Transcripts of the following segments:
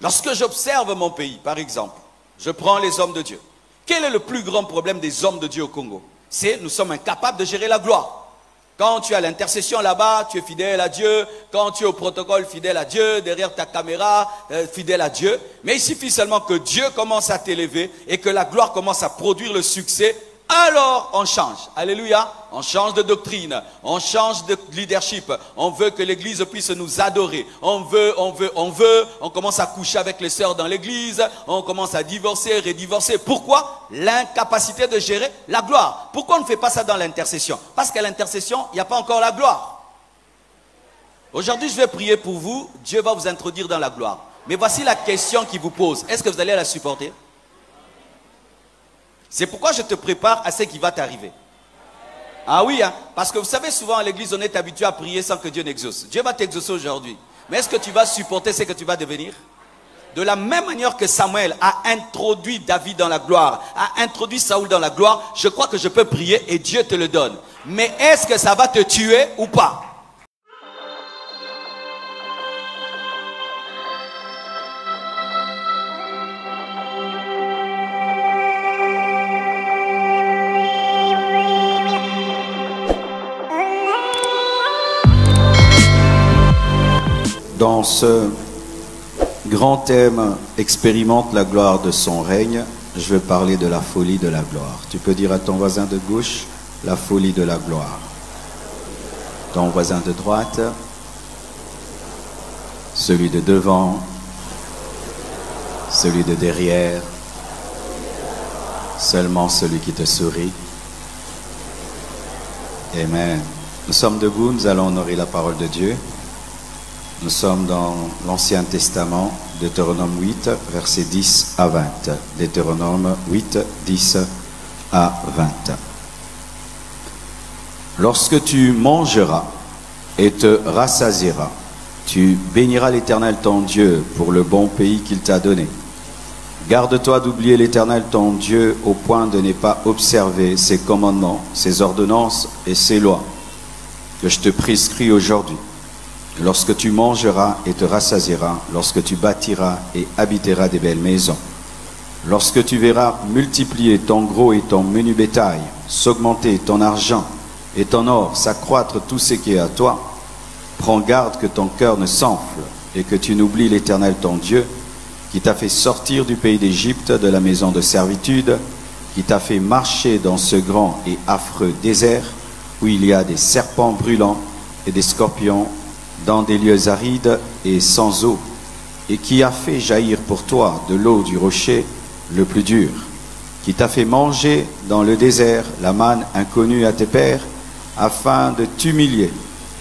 Lorsque j'observe mon pays, par exemple, je prends les hommes de Dieu. Quel est le plus grand problème des hommes de Dieu au Congo? C'est nous sommes incapables de gérer la gloire. Quand tu as l'intercession là-bas, tu es fidèle à Dieu. Quand tu es au protocole, fidèle à Dieu. Derrière ta caméra, fidèle à Dieu. Mais il suffit seulement que Dieu commence à t'élever et que la gloire commence à produire le succès. Alors on change. Alléluia. On change de doctrine. On change de leadership. On veut que l'église puisse nous adorer. On veut. On commence à coucher avec les sœurs dans l'église. On commence à divorcer, redivorcer. Pourquoi? L'incapacité de gérer la gloire. Pourquoi on ne fait pas ça dans l'intercession? Parce qu'à l'intercession, il n'y a pas encore la gloire. Aujourd'hui, je vais prier pour vous. Dieu va vous introduire dans la gloire. Mais voici la question qu'il vous pose. Est-ce que vous allez la supporter? C'est pourquoi je te prépare à ce qui va t'arriver. Ah oui, hein? Parce que vous savez, souvent à l'église, on est habitué à prier sans que Dieu n'exauce. Dieu va t'exaucer aujourd'hui. Mais est-ce que tu vas supporter ce que tu vas devenir? De la même manière que Samuel a introduit David dans la gloire, a introduit Saoul dans la gloire, je crois que je peux prier et Dieu te le donne. Mais est-ce que ça va te tuer ou pas? Dans ce grand thème, expérimente la gloire de son règne, je vais parler de la folie de la gloire. Tu peux dire à ton voisin de gauche, la folie de la gloire. Ton voisin de droite, celui de devant, celui de derrière, seulement celui qui te sourit. Amen. Nous sommes debout, nous allons honorer la parole de Dieu. Nous sommes dans l'Ancien Testament, Deutéronome 8, versets 10 à 20. Deutéronome 8, 10 à 20. Lorsque tu mangeras et te rassasieras, tu béniras l'Éternel ton Dieu pour le bon pays qu'il t'a donné. Garde-toi d'oublier l'Éternel ton Dieu au point de ne pas observer ses commandements, ses ordonnances et ses lois que je te prescris aujourd'hui. Lorsque tu mangeras et te rassasieras, lorsque tu bâtiras et habiteras des belles maisons, lorsque tu verras multiplier ton gros et ton menu bétail, s'augmenter ton argent et ton or, s'accroître tout ce qui est à toi, prends garde que ton cœur ne s'enfle et que tu n'oublies l'Éternel ton Dieu, qui t'a fait sortir du pays d'Égypte, de la maison de servitude, qui t'a fait marcher dans ce grand et affreux désert, où il y a des serpents brûlants et des scorpions, dans des lieux arides et sans eau, et qui a fait jaillir pour toi de l'eau du rocher le plus dur, qui t'a fait manger dans le désert la manne inconnue à tes pères, afin de t'humilier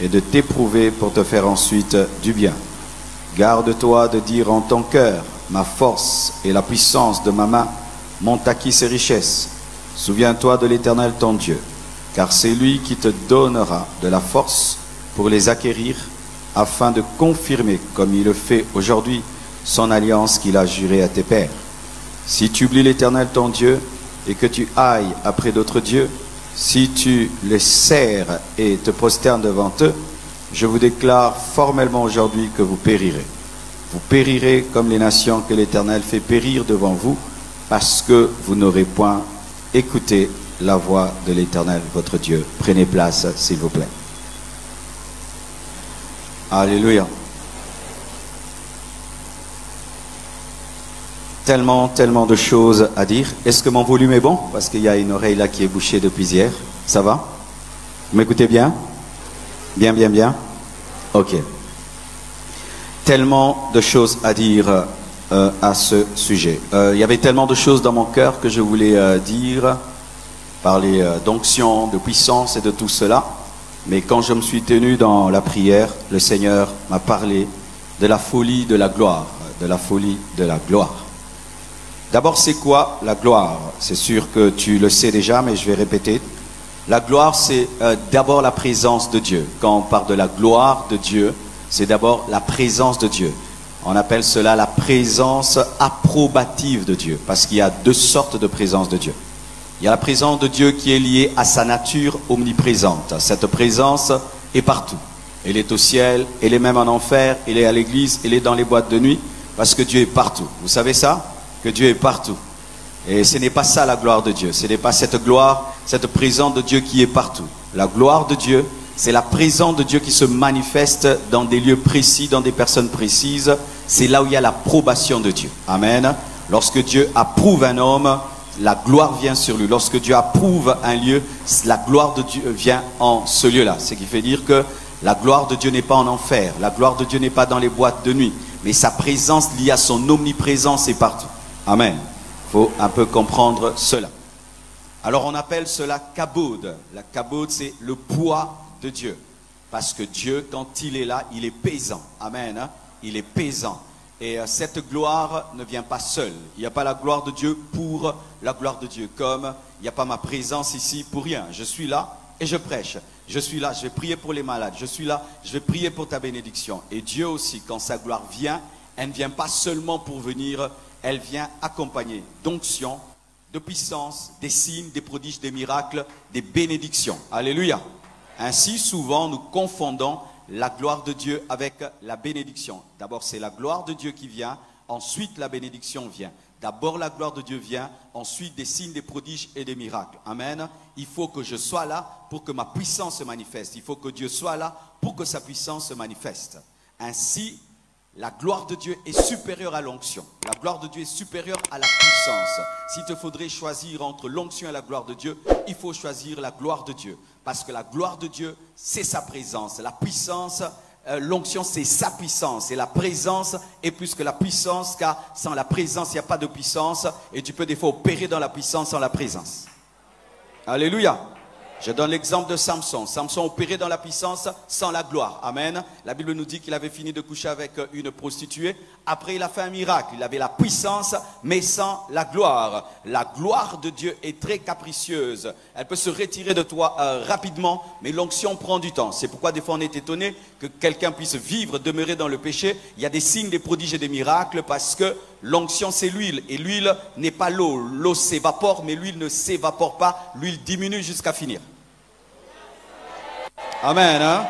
et de t'éprouver pour te faire ensuite du bien. Garde-toi de dire en ton cœur, ma force et la puissance de ma main m'ont acquis ces richesses. Souviens-toi de l'Éternel ton Dieu, car c'est lui qui te donnera de la force pour les acquérir, afin de confirmer, comme il le fait aujourd'hui, son alliance qu'il a jurée à tes pères. Si tu oublies l'Éternel ton Dieu, et que tu ailles après d'autres dieux, si tu les sers et te prosternes devant eux, je vous déclare formellement aujourd'hui que vous périrez. Vous périrez comme les nations que l'Éternel fait périr devant vous, parce que vous n'aurez point écouté la voix de l'Éternel votre Dieu. Prenez place, s'il vous plaît. Alléluia. Tellement de choses à dire. Est-ce que mon volume est bon? Parce qu'il y a une oreille là qui est bouchée depuis hier. Ça va? Vous m'écoutez bien? Bien. Ok. Tellement de choses à dire à ce sujet. Il y avait tellement de choses dans mon cœur que je voulais dire, parler d'onction, de puissance et de tout cela. Mais quand je me suis tenu dans la prière, le Seigneur m'a parlé de la folie de la gloire, de la folie de la gloire. D'abord, c'est quoi la gloire? C'est sûr que tu le sais déjà, mais je vais répéter. La gloire, c'est d'abord la présence de Dieu. Quand on parle de la gloire de Dieu, c'est d'abord la présence de Dieu. On appelle cela la présence approbative de Dieu, parce qu'il y a deux sortes de présence de Dieu. Il y a la présence de Dieu qui est liée à sa nature omniprésente. Cette présence est partout. Elle est au ciel, elle est même en enfer, elle est à l'église, elle est dans les boîtes de nuit. Parce que Dieu est partout. Vous savez ça? Que Dieu est partout. Et ce n'est pas ça la gloire de Dieu. Ce n'est pas cette gloire, cette présence de Dieu qui est partout. La gloire de Dieu, c'est la présence de Dieu qui se manifeste dans des lieux précis, dans des personnes précises. C'est là où il y a l'approbation de Dieu. Amen. Lorsque Dieu approuve un homme, la gloire vient sur lui. Lorsque Dieu approuve un lieu, la gloire de Dieu vient en ce lieu-là. Ce qui fait dire que la gloire de Dieu n'est pas en enfer. La gloire de Dieu n'est pas dans les boîtes de nuit. Mais sa présence liée à son omniprésence est partout. Amen. Il faut un peu comprendre cela. Alors on appelle cela kabod. La kabod, c'est le poids de Dieu. Parce que Dieu, quand il est là, il est pesant. Amen. Il est pesant. Et cette gloire ne vient pas seule. Il n'y a pas la gloire de Dieu pour la gloire de Dieu. Comme il n'y a pas ma présence ici pour rien. Je suis là et je prêche. Je suis là, je vais prier pour les malades. Je suis là, je vais prier pour ta bénédiction. Et Dieu aussi, quand sa gloire vient, elle ne vient pas seulement pour venir, elle vient accompagner d'onction, de puissance, des signes, des prodiges, des miracles, des bénédictions. Alléluia. Ainsi, souvent, nous confondons la gloire de Dieu avec la bénédiction. D'abord, c'est la gloire de Dieu qui vient, ensuite la bénédiction vient. D'abord, la gloire de Dieu vient, ensuite des signes, des prodiges et des miracles. Amen. Il faut que je sois là pour que ma puissance se manifeste. Il faut que Dieu soit là pour que sa puissance se manifeste. Ainsi, la gloire de Dieu est supérieure à l'onction. La gloire de Dieu est supérieure à la puissance. S'il te faudrait choisir entre l'onction et la gloire de Dieu, il faut choisir la gloire de Dieu. Parce que la gloire de Dieu, c'est sa présence. La puissance, l'onction, c'est sa puissance. Et la présence est plus que la puissance, car sans la présence, il n'y a pas de puissance. Et tu peux des fois opérer dans la puissance sans la présence. Alléluia. Je donne l'exemple de Samson. Samson opérait dans la puissance sans la gloire. Amen. La Bible nous dit qu'il avait fini de coucher avec une prostituée. Après, il a fait un miracle. Il avait la puissance, mais sans la gloire. La gloire de Dieu est très capricieuse. Elle peut se retirer de toi rapidement, mais l'onction prend du temps. C'est pourquoi des fois on est étonné que quelqu'un puisse vivre, demeurer dans le péché. Il y a des signes, des prodiges et des miracles parce que l'onction c'est l'huile. Et l'huile n'est pas l'eau. L'eau s'évapore, mais l'huile ne s'évapore pas. L'huile diminue jusqu'à finir. Amen. Hein?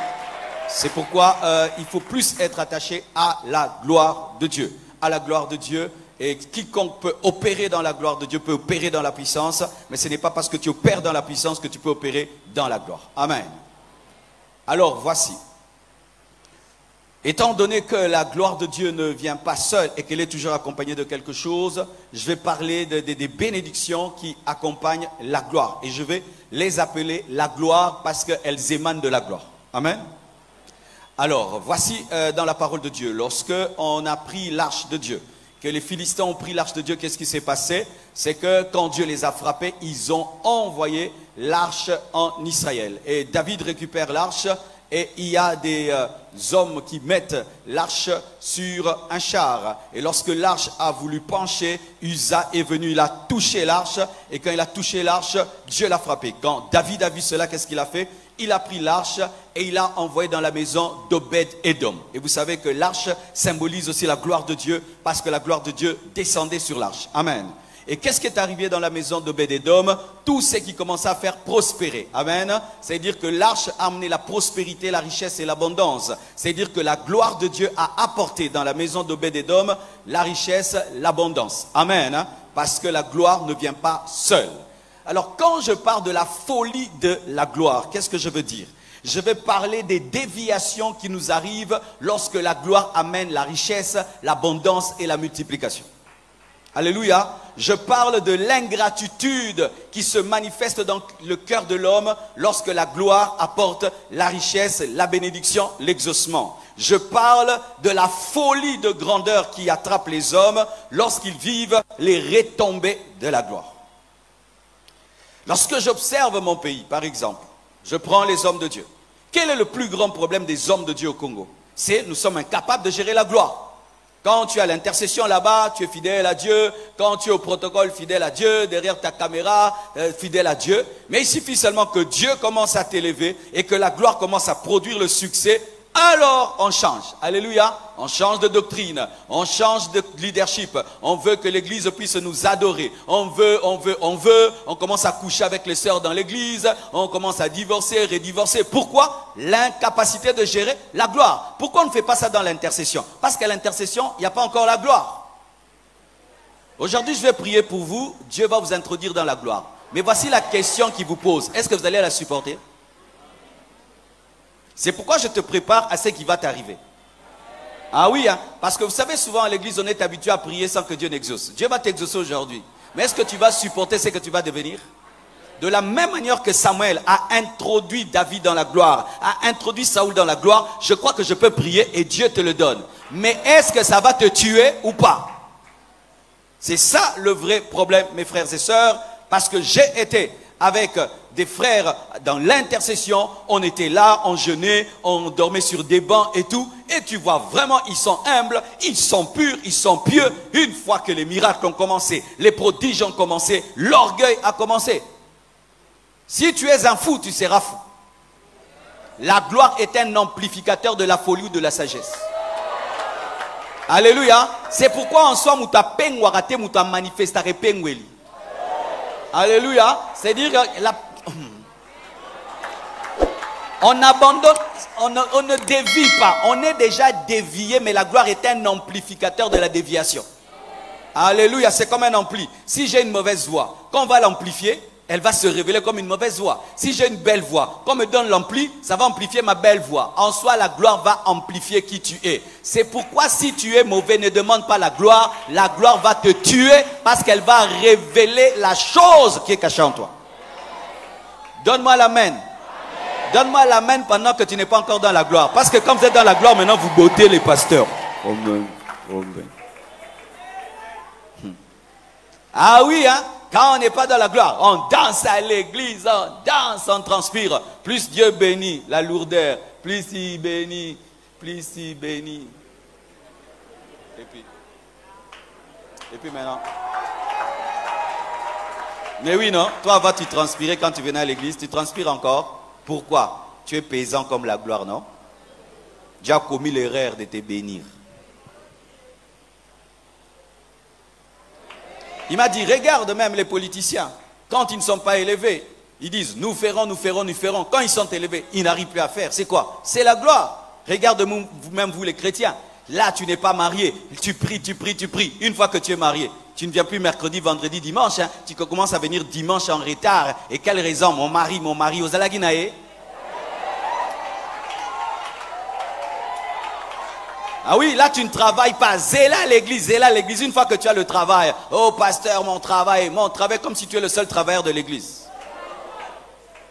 C'est pourquoi il faut plus être attaché à la gloire de Dieu. À la gloire de Dieu. Et quiconque peut opérer dans la gloire de Dieu peut opérer dans la puissance. Mais ce n'est pas parce que tu opères dans la puissance que tu peux opérer dans la gloire. Amen. Alors voici. Étant donné que la gloire de Dieu ne vient pas seule et qu'elle est toujours accompagnée de quelque chose, je vais parler des bénédictions qui accompagnent la gloire. Et je vais les appeler la gloire parce qu'elles émanent de la gloire. Amen. Alors, voici dans la parole de Dieu, lorsque on a pris l'arche de Dieu, que les Philistins ont pris l'arche de Dieu, qu'est-ce qui s'est passé? C'est que quand Dieu les a frappés, ils ont envoyé l'arche en Israël. Et David récupère l'arche. Et il y a des hommes qui mettent l'arche sur un char. Et lorsque l'arche a voulu pencher, Uza est venu, il a touché l'arche. Et quand il a touché l'arche, Dieu l'a frappé. Quand David a vu cela, qu'est-ce qu'il a fait? Il a pris l'arche et il l'a envoyé dans la maison d'Obed-Édom. Et vous savez que l'arche symbolise aussi la gloire de Dieu, parce que la gloire de Dieu descendait sur l'arche. Amen. Et qu'est-ce qui est arrivé dans la maison d'Obed-Édom? Tout ce qui commençait à faire prospérer. Amen. C'est-à-dire que l'arche a amené la prospérité, la richesse et l'abondance. C'est-à-dire que la gloire de Dieu a apporté dans la maison d'Obed-Édom la richesse, l'abondance. Amen. Parce que la gloire ne vient pas seule. Alors quand je parle de la folie de la gloire, qu'est-ce que je veux dire? Je vais parler des déviations qui nous arrivent lorsque la gloire amène la richesse, l'abondance et la multiplication. Alléluia. Je parle de l'ingratitude qui se manifeste dans le cœur de l'homme lorsque la gloire apporte la richesse, la bénédiction, l'exaucement. Je parle de la folie de grandeur qui attrape les hommes lorsqu'ils vivent les retombées de la gloire. Lorsque j'observe mon pays, par exemple, je prends les hommes de Dieu. Quel est le plus grand problème des hommes de Dieu au Congo? C'est nous sommes incapables de gérer la gloire. Quand tu as l'intercession là-bas, tu es fidèle à Dieu. Quand tu es au protocole, fidèle à Dieu. Derrière ta caméra, fidèle à Dieu. Mais il suffit seulement que Dieu commence à t'élever et que la gloire commence à produire le succès. alors on change. Alléluia. On change de doctrine, on change de leadership. On veut que l'église puisse nous adorer. On commence à coucher avec les sœurs dans l'église. On commence à divorcer, redivorcer. Pourquoi? L'incapacité de gérer la gloire. Pourquoi on ne fait pas ça dans l'intercession? Parce qu'à l'intercession, il n'y a pas encore la gloire. Aujourd'hui, je vais prier pour vous. Dieu va vous introduire dans la gloire. Mais voici la question qu'il vous pose. Est-ce que vous allez la supporter? C'est pourquoi je te prépare à ce qui va t'arriver. Ah oui, hein? Parce que vous savez, souvent à l'église, on est habitué à prier sans que Dieu n'exauce. Dieu va t'exaucer aujourd'hui. Mais est-ce que tu vas supporter ce que tu vas devenir? De la même manière que Samuel a introduit David dans la gloire, a introduit Saoul dans la gloire, je crois que je peux prier et Dieu te le donne. Mais est-ce que ça va te tuer ou pas? C'est ça le vrai problème, mes frères et sœurs, parce que j'ai été avec des frères dans l'intercession, on était là, on jeûnait, on dormait sur des bancs et tout, et tu vois vraiment, ils sont humbles, ils sont purs, ils sont pieux. Une fois que les miracles ont commencé, les prodiges ont commencé, l'orgueil a commencé. Si tu es un fou, tu seras fou. La gloire est un amplificateur de la folie ou de la sagesse. Alléluia. C'est pourquoi en soi, muta pengwarate, muta manifestare pengweli. Alléluia. C'est-à-dire on abandonne, on ne dévie pas. On est déjà dévié, mais la gloire est un amplificateur de la déviation. Alléluia, c'est comme un ampli. Si j'ai une mauvaise voix, quand on va l'amplifier, elle va se révéler comme une mauvaise voix. Si j'ai une belle voix, quand on me donne l'ampli, ça va amplifier ma belle voix. En soi, la gloire va amplifier qui tu es. C'est pourquoi si tu es mauvais, ne demande pas la gloire va te tuer parce qu'elle va révéler la chose qui est cachée en toi. Donne-moi l'amen. Donne-moi l'amen pendant que tu n'es pas encore dans la gloire. Parce que quand vous êtes dans la gloire, maintenant vous bottez les pasteurs. Amen. Amen. Ah oui, hein? Quand on n'est pas dans la gloire, on danse à l'église, on danse, on transpire. Plus Dieu bénit la lourdeur, plus il bénit, plus il bénit. Et puis maintenant. Mais oui, non? Toi, avant, tu transpirais quand tu venais à l'église, tu transpires encore. Pourquoi? Tu es paysan comme la gloire, non? Dieu a commis l'erreur de te bénir. Il m'a dit, regarde même les politiciens, quand ils ne sont pas élevés, ils disent, nous ferons, nous ferons, nous ferons. Quand ils sont élevés, ils n'arrivent plus à faire. C'est quoi? C'est la gloire. Regarde vous-même, vous les chrétiens. Là, tu n'es pas marié. Tu pries, tu pries, tu pries. Une fois que tu es marié, tu ne viens plus mercredi, vendredi, dimanche. Hein. Tu commences à venir dimanche en retard. Et quelle raison? Mon mari, aux Alaginae. Ah oui, là tu ne travailles pas. Zéla l'église, une fois que tu as le travail. Oh pasteur, mon travail, comme si tu es le seul travailleur de l'église.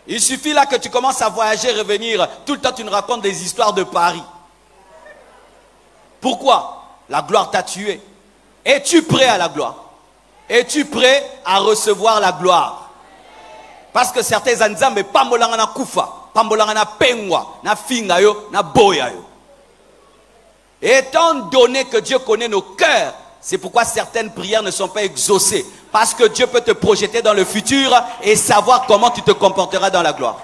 Il suffit là que tu commences à voyager, revenir. Tout le temps tu nous racontes des histoires de Paris. Pourquoi? La gloire t'a tué. Es-tu prêt à la gloire? Es-tu prêt à recevoir la gloire? Parce que certains anzambe pambolanga na kufa, pambolanga na pengwa, na finga yo, na boya yo. Étant donné que Dieu connaît nos cœurs, c'est pourquoi certaines prières ne sont pas exaucées. Parce que Dieu peut te projeter dans le futur et savoir comment tu te comporteras dans la gloire.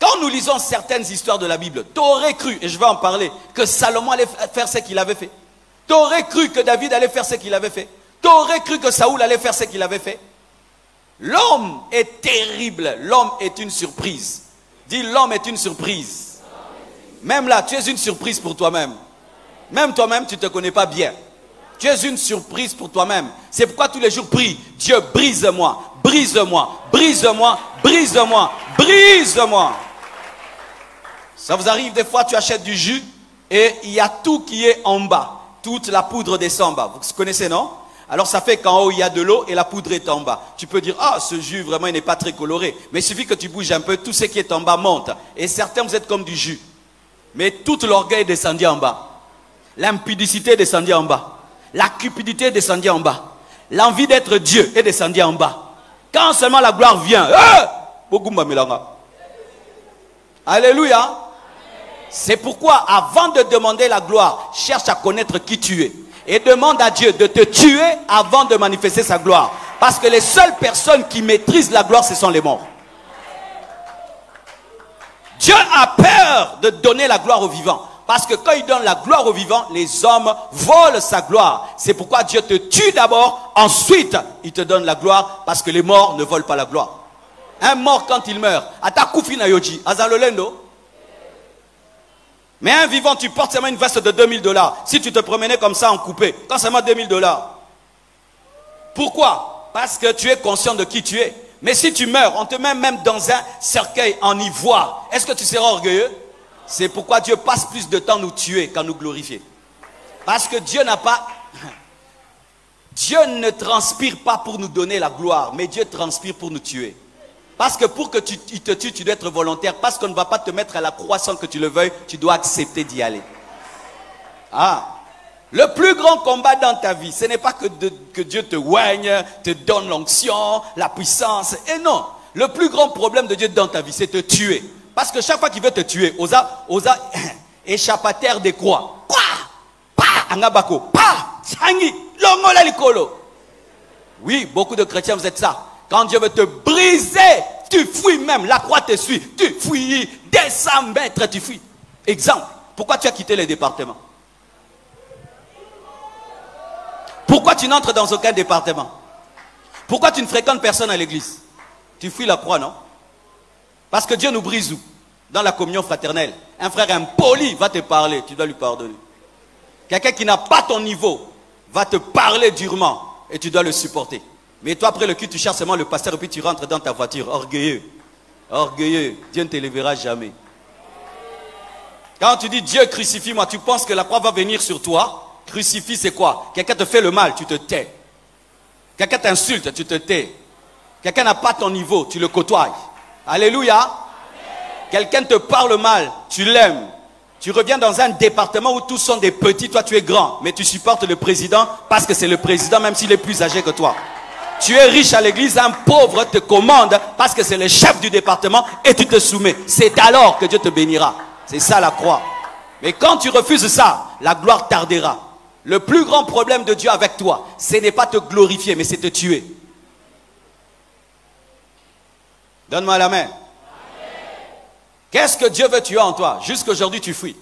Quand nous lisons certaines histoires de la Bible, tu aurais cru, et je vais en parler, que Salomon allait faire ce qu'il avait fait. Tu aurais cru que David allait faire ce qu'il avait fait. Tu aurais cru que Saoul allait faire ce qu'il avait fait. L'homme est terrible. L'homme est une surprise. Dis, l'homme est une surprise. Même là, tu es une surprise pour toi-même. Même toi-même, tu ne te connais pas bien. Tu es une surprise pour toi-même. C'est pourquoi tous les jours prie. Dieu, brise-moi, brise-moi, brise-moi, brise-moi, brise-moi. Ça vous arrive des fois, tu achètes du jus et il y a tout qui est en bas. Toute la poudre descend en bas. Vous connaissez, non? Alors ça fait qu'en haut, il y a de l'eau et la poudre est en bas. Tu peux dire, ah, ce jus, vraiment, il n'est pas très coloré. Mais il suffit que tu bouges un peu, tout ce qui est en bas monte. Et certains, vous êtes comme du jus. Mais tout l'orgueil est descendu en bas. L'impudicité est descendue en bas. La cupidité est descendue en bas. L'envie d'être Dieu est descendue en bas. Quand seulement la gloire vient, alléluia. C'est pourquoi avant de demander la gloire, cherche à connaître qui tu es. Et demande à Dieu de te tuer avant de manifester sa gloire. Parce que les seules personnes qui maîtrisent la gloire, ce sont les morts. Dieu a peur de donner la gloire aux vivants. Parce que quand il donne la gloire aux vivants, les hommes volent sa gloire. C'est pourquoi Dieu te tue d'abord, ensuite il te donne la gloire, parce que les morts ne volent pas la gloire. Un mort quand il meurt, ata kufi na yoji, azalolendo. Mais un vivant, tu portes seulement une veste de 2000 $. Si tu te promenais comme ça en coupé, quand seulement 2000 $. Pourquoi? Parce que tu es conscient de qui tu es. Mais si tu meurs, on te met même dans un cercueil en ivoire. Est-ce que tu seras orgueilleux? C'est pourquoi Dieu passe plus de temps à nous tuer qu'à nous glorifier. Parce que Dieu n'a pas... Dieu ne transpire pas pour nous donner la gloire, mais Dieu transpire pour nous tuer. Parce que pour que il te tue, tu dois être volontaire. Parce qu'on ne va pas te mettre à la croix sans que tu le veuilles, tu dois accepter d'y aller. Ah, le plus grand combat dans ta vie, ce n'est pas que Dieu te oigne, te donne l'onction, la puissance. Et non, le plus grand problème de Dieu dans ta vie, c'est te tuer. Parce que chaque fois qu'il veut te tuer, osa échappataire des croix. Angabako, changi, longola likolo. Oui, beaucoup de chrétiens, vous êtes ça. Quand Dieu veut te briser, tu fuis même. La croix te suit. Tu fuis. 200 mètres, tu fuis. Exemple. Pourquoi tu as quitté les départements? Pourquoi tu n'entres dans aucun département? Pourquoi tu ne fréquentes personne à l'église? Tu fuis la croix, non? Parce que Dieu nous brise où? Dans la communion fraternelle. Un frère impoli va te parler. Tu dois lui pardonner. Quelqu'un qui n'a pas ton niveau va te parler durement. Et tu dois le supporter. Mais toi, après le culte, tu cherches seulement le pasteur et puis tu rentres dans ta voiture. Orgueilleux. Orgueilleux. Dieu ne te lèvera jamais. Quand tu dis Dieu crucifie-moi, tu penses que la croix va venir sur toi. Crucifie, c'est quoi? Quelqu'un te fait le mal, tu te tais. Quelqu'un t'insulte, tu te tais. Quelqu'un n'a pas ton niveau, tu le côtoies. Alléluia. Quelqu'un te parle mal, tu l'aimes. Tu reviens dans un département où tous sont des petits, toi tu es grand. Mais tu supportes le président parce que c'est le président même s'il est plus âgé que toi. Tu es riche à l'église, un pauvre te commande parce que c'est le chef du département et tu te soumets. C'est alors que Dieu te bénira. C'est ça la croix. Mais quand tu refuses ça, la gloire tardera. Le plus grand problème de Dieu avec toi, ce n'est pas te glorifier, mais c'est te tuer. Donne-moi la main. Qu'est-ce que Dieu veut tuer en toi? Jusqu'aujourd'hui tu fuis.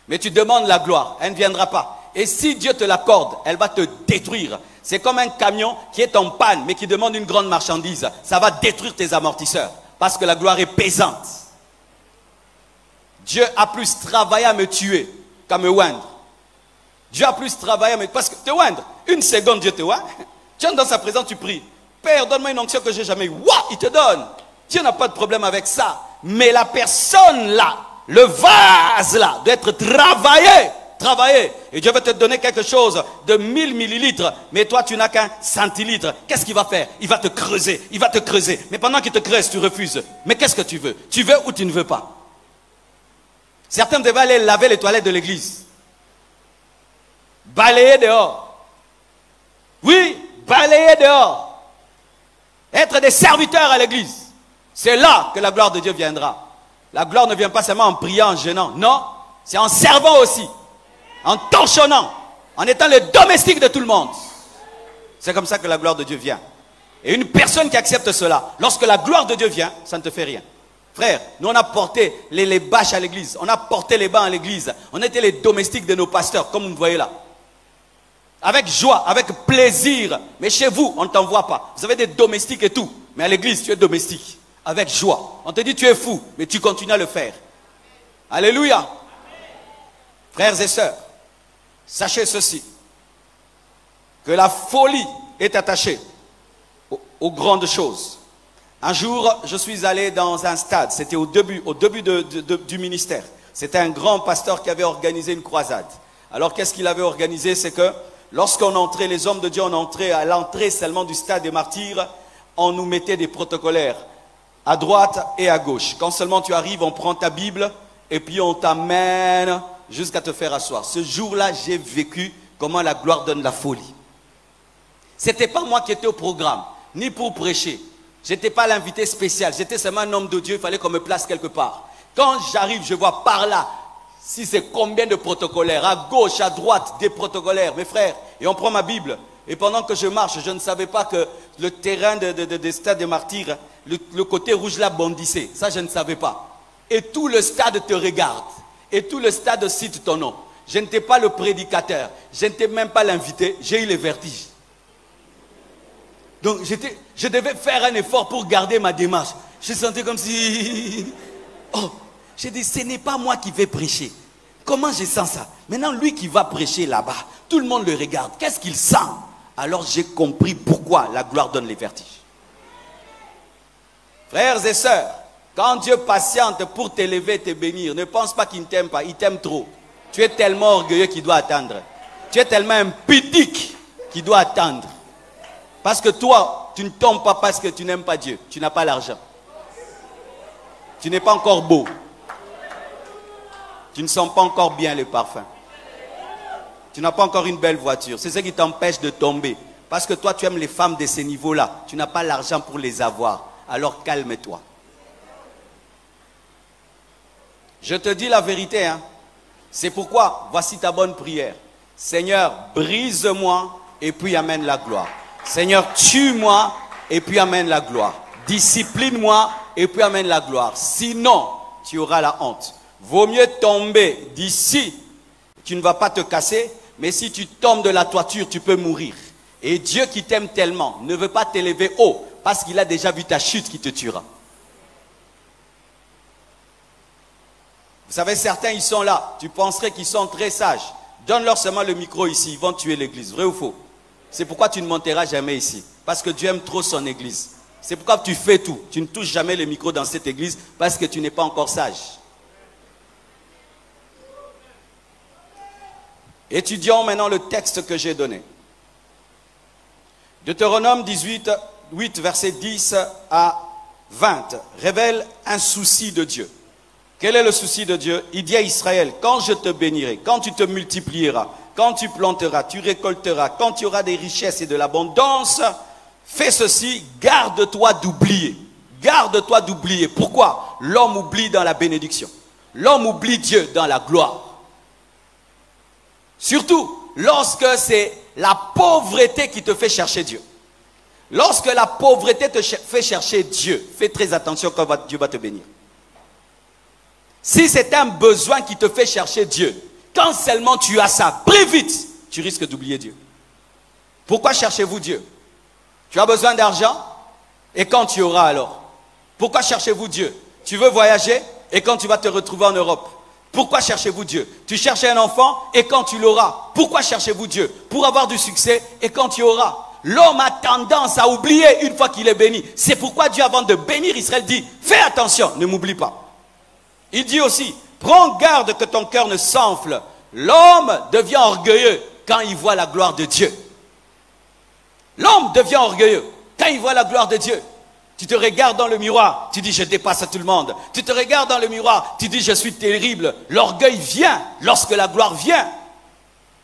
Mais tu demandes la gloire, elle ne viendra pas. Et si Dieu te l'accorde, elle va te détruire. C'est comme un camion qui est en panne, mais qui demande une grande marchandise. Ça va détruire tes amortisseurs. Parce que la gloire est pesante. Dieu a plus travaillé à me tuer qu'à me oindre. Dieu a plus travaillé à me... Parce que te oindre, une seconde Dieu te oint. Tu es dans sa présence, tu pries. Père, donne-moi une onction que j'ai jamais eue. Ouah, il te donne. Dieu n'a pas de problème avec ça. Mais la personne là, le vase là, doit être travaillé. Et Dieu va te donner quelque chose de 1000 millilitres. Mais toi, tu n'as qu'un centilitre. Qu'est-ce qu'il va faire? Il va te creuser. Il va te creuser. Mais pendant qu'il te creuse, tu refuses. Mais qu'est-ce que tu veux? Tu veux ou tu ne veux pas? Certains devaient aller laver les toilettes de l'église. Balayer dehors. Oui, balayer dehors. Être des serviteurs à l'église. C'est là que la gloire de Dieu viendra. La gloire ne vient pas seulement en priant, en jeûnant. Non, c'est en servant aussi. En torchonnant. En étant le domestique de tout le monde. C'est comme ça que la gloire de Dieu vient. Et une personne qui accepte cela, lorsque la gloire de Dieu vient, ça ne te fait rien. Frère, nous on a porté les bâches à l'église. On a porté les bancs à l'église. On était les domestiques de nos pasteurs, comme vous me voyez là. Avec joie, avec plaisir. Mais chez vous, on ne t'envoie pas. Vous avez des domestiques et tout. Mais à l'église, tu es domestique. Avec joie. On te dit tu es fou, mais tu continues à le faire. Alléluia. Amen. Frères et sœurs, sachez ceci. Que la folie est attachée aux grandes choses. Un jour, je suis allé dans un stade. C'était au début du ministère. C'était un grand pasteur qui avait organisé une croisade. Alors qu'est-ce qu'il avait organisé? C'est que lorsqu'on entrait, les hommes de Dieu, on entrait à l'entrée seulement du stade des martyrs, on nous mettait des protocolaires. À droite et à gauche. Quand seulement tu arrives, on prend ta Bible et puis on t'amène jusqu'à te faire asseoir. Ce jour-là, j'ai vécu comment la gloire donne la folie. Ce n'était pas moi qui étais au programme, ni pour prêcher. Je n'étais pas l'invité spécial. J'étais seulement un homme de Dieu, il fallait qu'on me place quelque part. Quand j'arrive, je vois par là, si c'est combien de protocolaires, à gauche, à droite, des protocolaires, mes frères. Et on prend ma Bible. Et pendant que je marche, je ne savais pas que le terrain des stades des martyrs, le côté rouge là bondissait. Ça, je ne savais pas. et tout le stade te regarde. Et tout le stade cite ton nom. Je n'étais pas le prédicateur. Je n'étais même pas l'invité. J'ai eu les vertiges. Donc je devais faire un effort pour garder ma démarche. Je sentais comme si... Oh, j'ai dit, ce n'est pas moi qui vais prêcher. Comment je sens ça? Maintenant, lui qui va prêcher là-bas, tout le monde le regarde. Qu'est-ce qu'il sent? Alors j'ai compris pourquoi la gloire donne les vertiges. Frères et sœurs, quand Dieu patiente pour t'élever et te bénir, ne pense pas qu'il ne t'aime pas, il t'aime trop. Tu es tellement orgueilleux qu'il doit attendre. Tu es tellement impudique qu'il doit attendre. Parce que toi, tu ne tombes pas parce que tu n'aimes pas Dieu. Tu n'as pas l'argent. Tu n'es pas encore beau. Tu ne sens pas encore bien le parfum. Tu n'as pas encore une belle voiture. C'est ce qui t'empêche de tomber. Parce que toi, tu aimes les femmes de ces niveaux-là. Tu n'as pas l'argent pour les avoir. Alors calme-toi. Je te dis la vérité, hein. C'est pourquoi, voici ta bonne prière. Seigneur, brise-moi et puis amène la gloire. Seigneur, tue-moi et puis amène la gloire. Discipline-moi et puis amène la gloire. Sinon, tu auras la honte. Vaut mieux tomber d'ici. Tu ne vas pas te casser, mais si tu tombes de la toiture, tu peux mourir. Et Dieu qui t'aime tellement ne veut pas t'élever haut parce qu'il a déjà vu ta chute qui te tuera. Vous savez, certains, ils sont là. Tu penserais qu'ils sont très sages. Donne-leur seulement le micro ici. Ils vont tuer l'église. Vrai ou faux? C'est pourquoi tu ne monteras jamais ici. Parce que Dieu aime trop son église. C'est pourquoi tu fais tout. Tu ne touches jamais le micro dans cette église parce que tu n'es pas encore sage. Étudions maintenant le texte que j'ai donné. Deutéronome 18, 8, verset 10 à 20 révèle un souci de Dieu. Quel est le souci de Dieu? Il dit à Israël, quand je te bénirai, quand tu te multiplieras, quand tu planteras, tu récolteras, quand tu auras des richesses et de l'abondance, fais ceci, garde-toi d'oublier. Garde-toi d'oublier. Pourquoi? L'homme oublie dans la bénédiction. L'homme oublie Dieu dans la gloire. Surtout lorsque c'est la pauvreté qui te fait chercher Dieu. Lorsque la pauvreté te fait chercher Dieu, fais très attention quand Dieu va te bénir. Si c'est un besoin qui te fait chercher Dieu, quand seulement tu as ça, prie vite, tu risques d'oublier Dieu. Pourquoi cherchez-vous Dieu? Tu as besoin d'argent? Et quand tu auras alors? Pourquoi cherchez-vous Dieu? Tu veux voyager? Et quand tu vas te retrouver en Europe? Pourquoi cherchez-vous Dieu? Tu cherches un enfant et quand tu l'auras? Pourquoi cherchez-vous Dieu? Pour avoir du succès et quand tu auras? L'homme a tendance à oublier une fois qu'il est béni. C'est pourquoi Dieu, avant de bénir Israël, dit, fais attention, ne m'oublie pas. Il dit aussi, prends garde que ton cœur ne s'enfle. L'homme devient orgueilleux quand il voit la gloire de Dieu. L'homme devient orgueilleux quand il voit la gloire de Dieu. Tu te regardes dans le miroir, tu dis je dépasse tout le monde. Tu te regardes dans le miroir, tu dis je suis terrible. L'orgueil vient lorsque la gloire vient.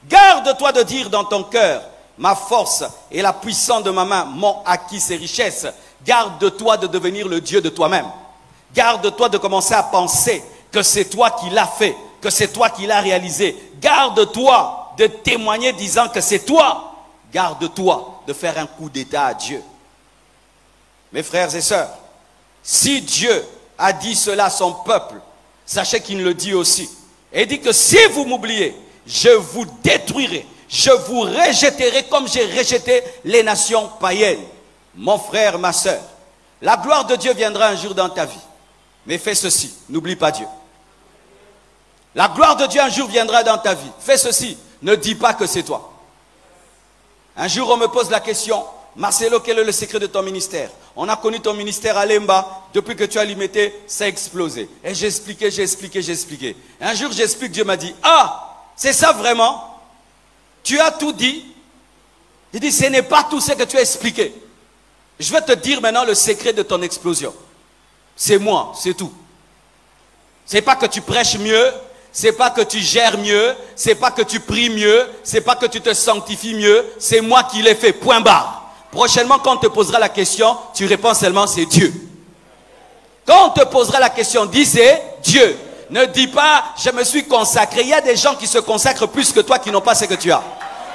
Garde-toi de dire dans ton cœur, ma force et la puissance de ma main m'ont acquis ces richesses. Garde-toi de devenir le Dieu de toi-même. Garde-toi de commencer à penser que c'est toi qui l'as fait, que c'est toi qui l'as réalisé. Garde-toi de témoigner disant que c'est toi. Garde-toi de faire un coup d'état à Dieu. Mes frères et sœurs, si Dieu a dit cela à son peuple, sachez qu'il le dit aussi. Et il dit que si vous m'oubliez, je vous détruirai, je vous rejetterai comme j'ai rejeté les nations païennes. Mon frère, ma sœur, la gloire de Dieu viendra un jour dans ta vie. Mais fais ceci, n'oublie pas Dieu. La gloire de Dieu un jour viendra dans ta vie. Fais ceci, ne dis pas que c'est toi. Un jour on me pose la question, Marcelo, quel est le secret de ton ministère? On a connu ton ministère à Lemba, depuis que tu as limité, ça a explosé. Et j'ai expliqué. Un jour j'explique, Dieu m'a dit, ah, c'est ça vraiment? Tu as tout dit? Il dit, ce n'est pas tout ce que tu as expliqué. Je vais te dire maintenant le secret de ton explosion. C'est moi, c'est tout. C'est pas que tu prêches mieux, c'est pas que tu gères mieux, c'est pas que tu pries mieux, c'est pas que tu te sanctifies mieux, c'est moi qui l'ai fait, point barre. Prochainement, quand on te posera la question, tu réponds seulement c'est Dieu. Quand on te posera la question, dis c'est Dieu. Ne dis pas je me suis consacré. Il y a des gens qui se consacrent plus que toi qui n'ont pas ce que tu as.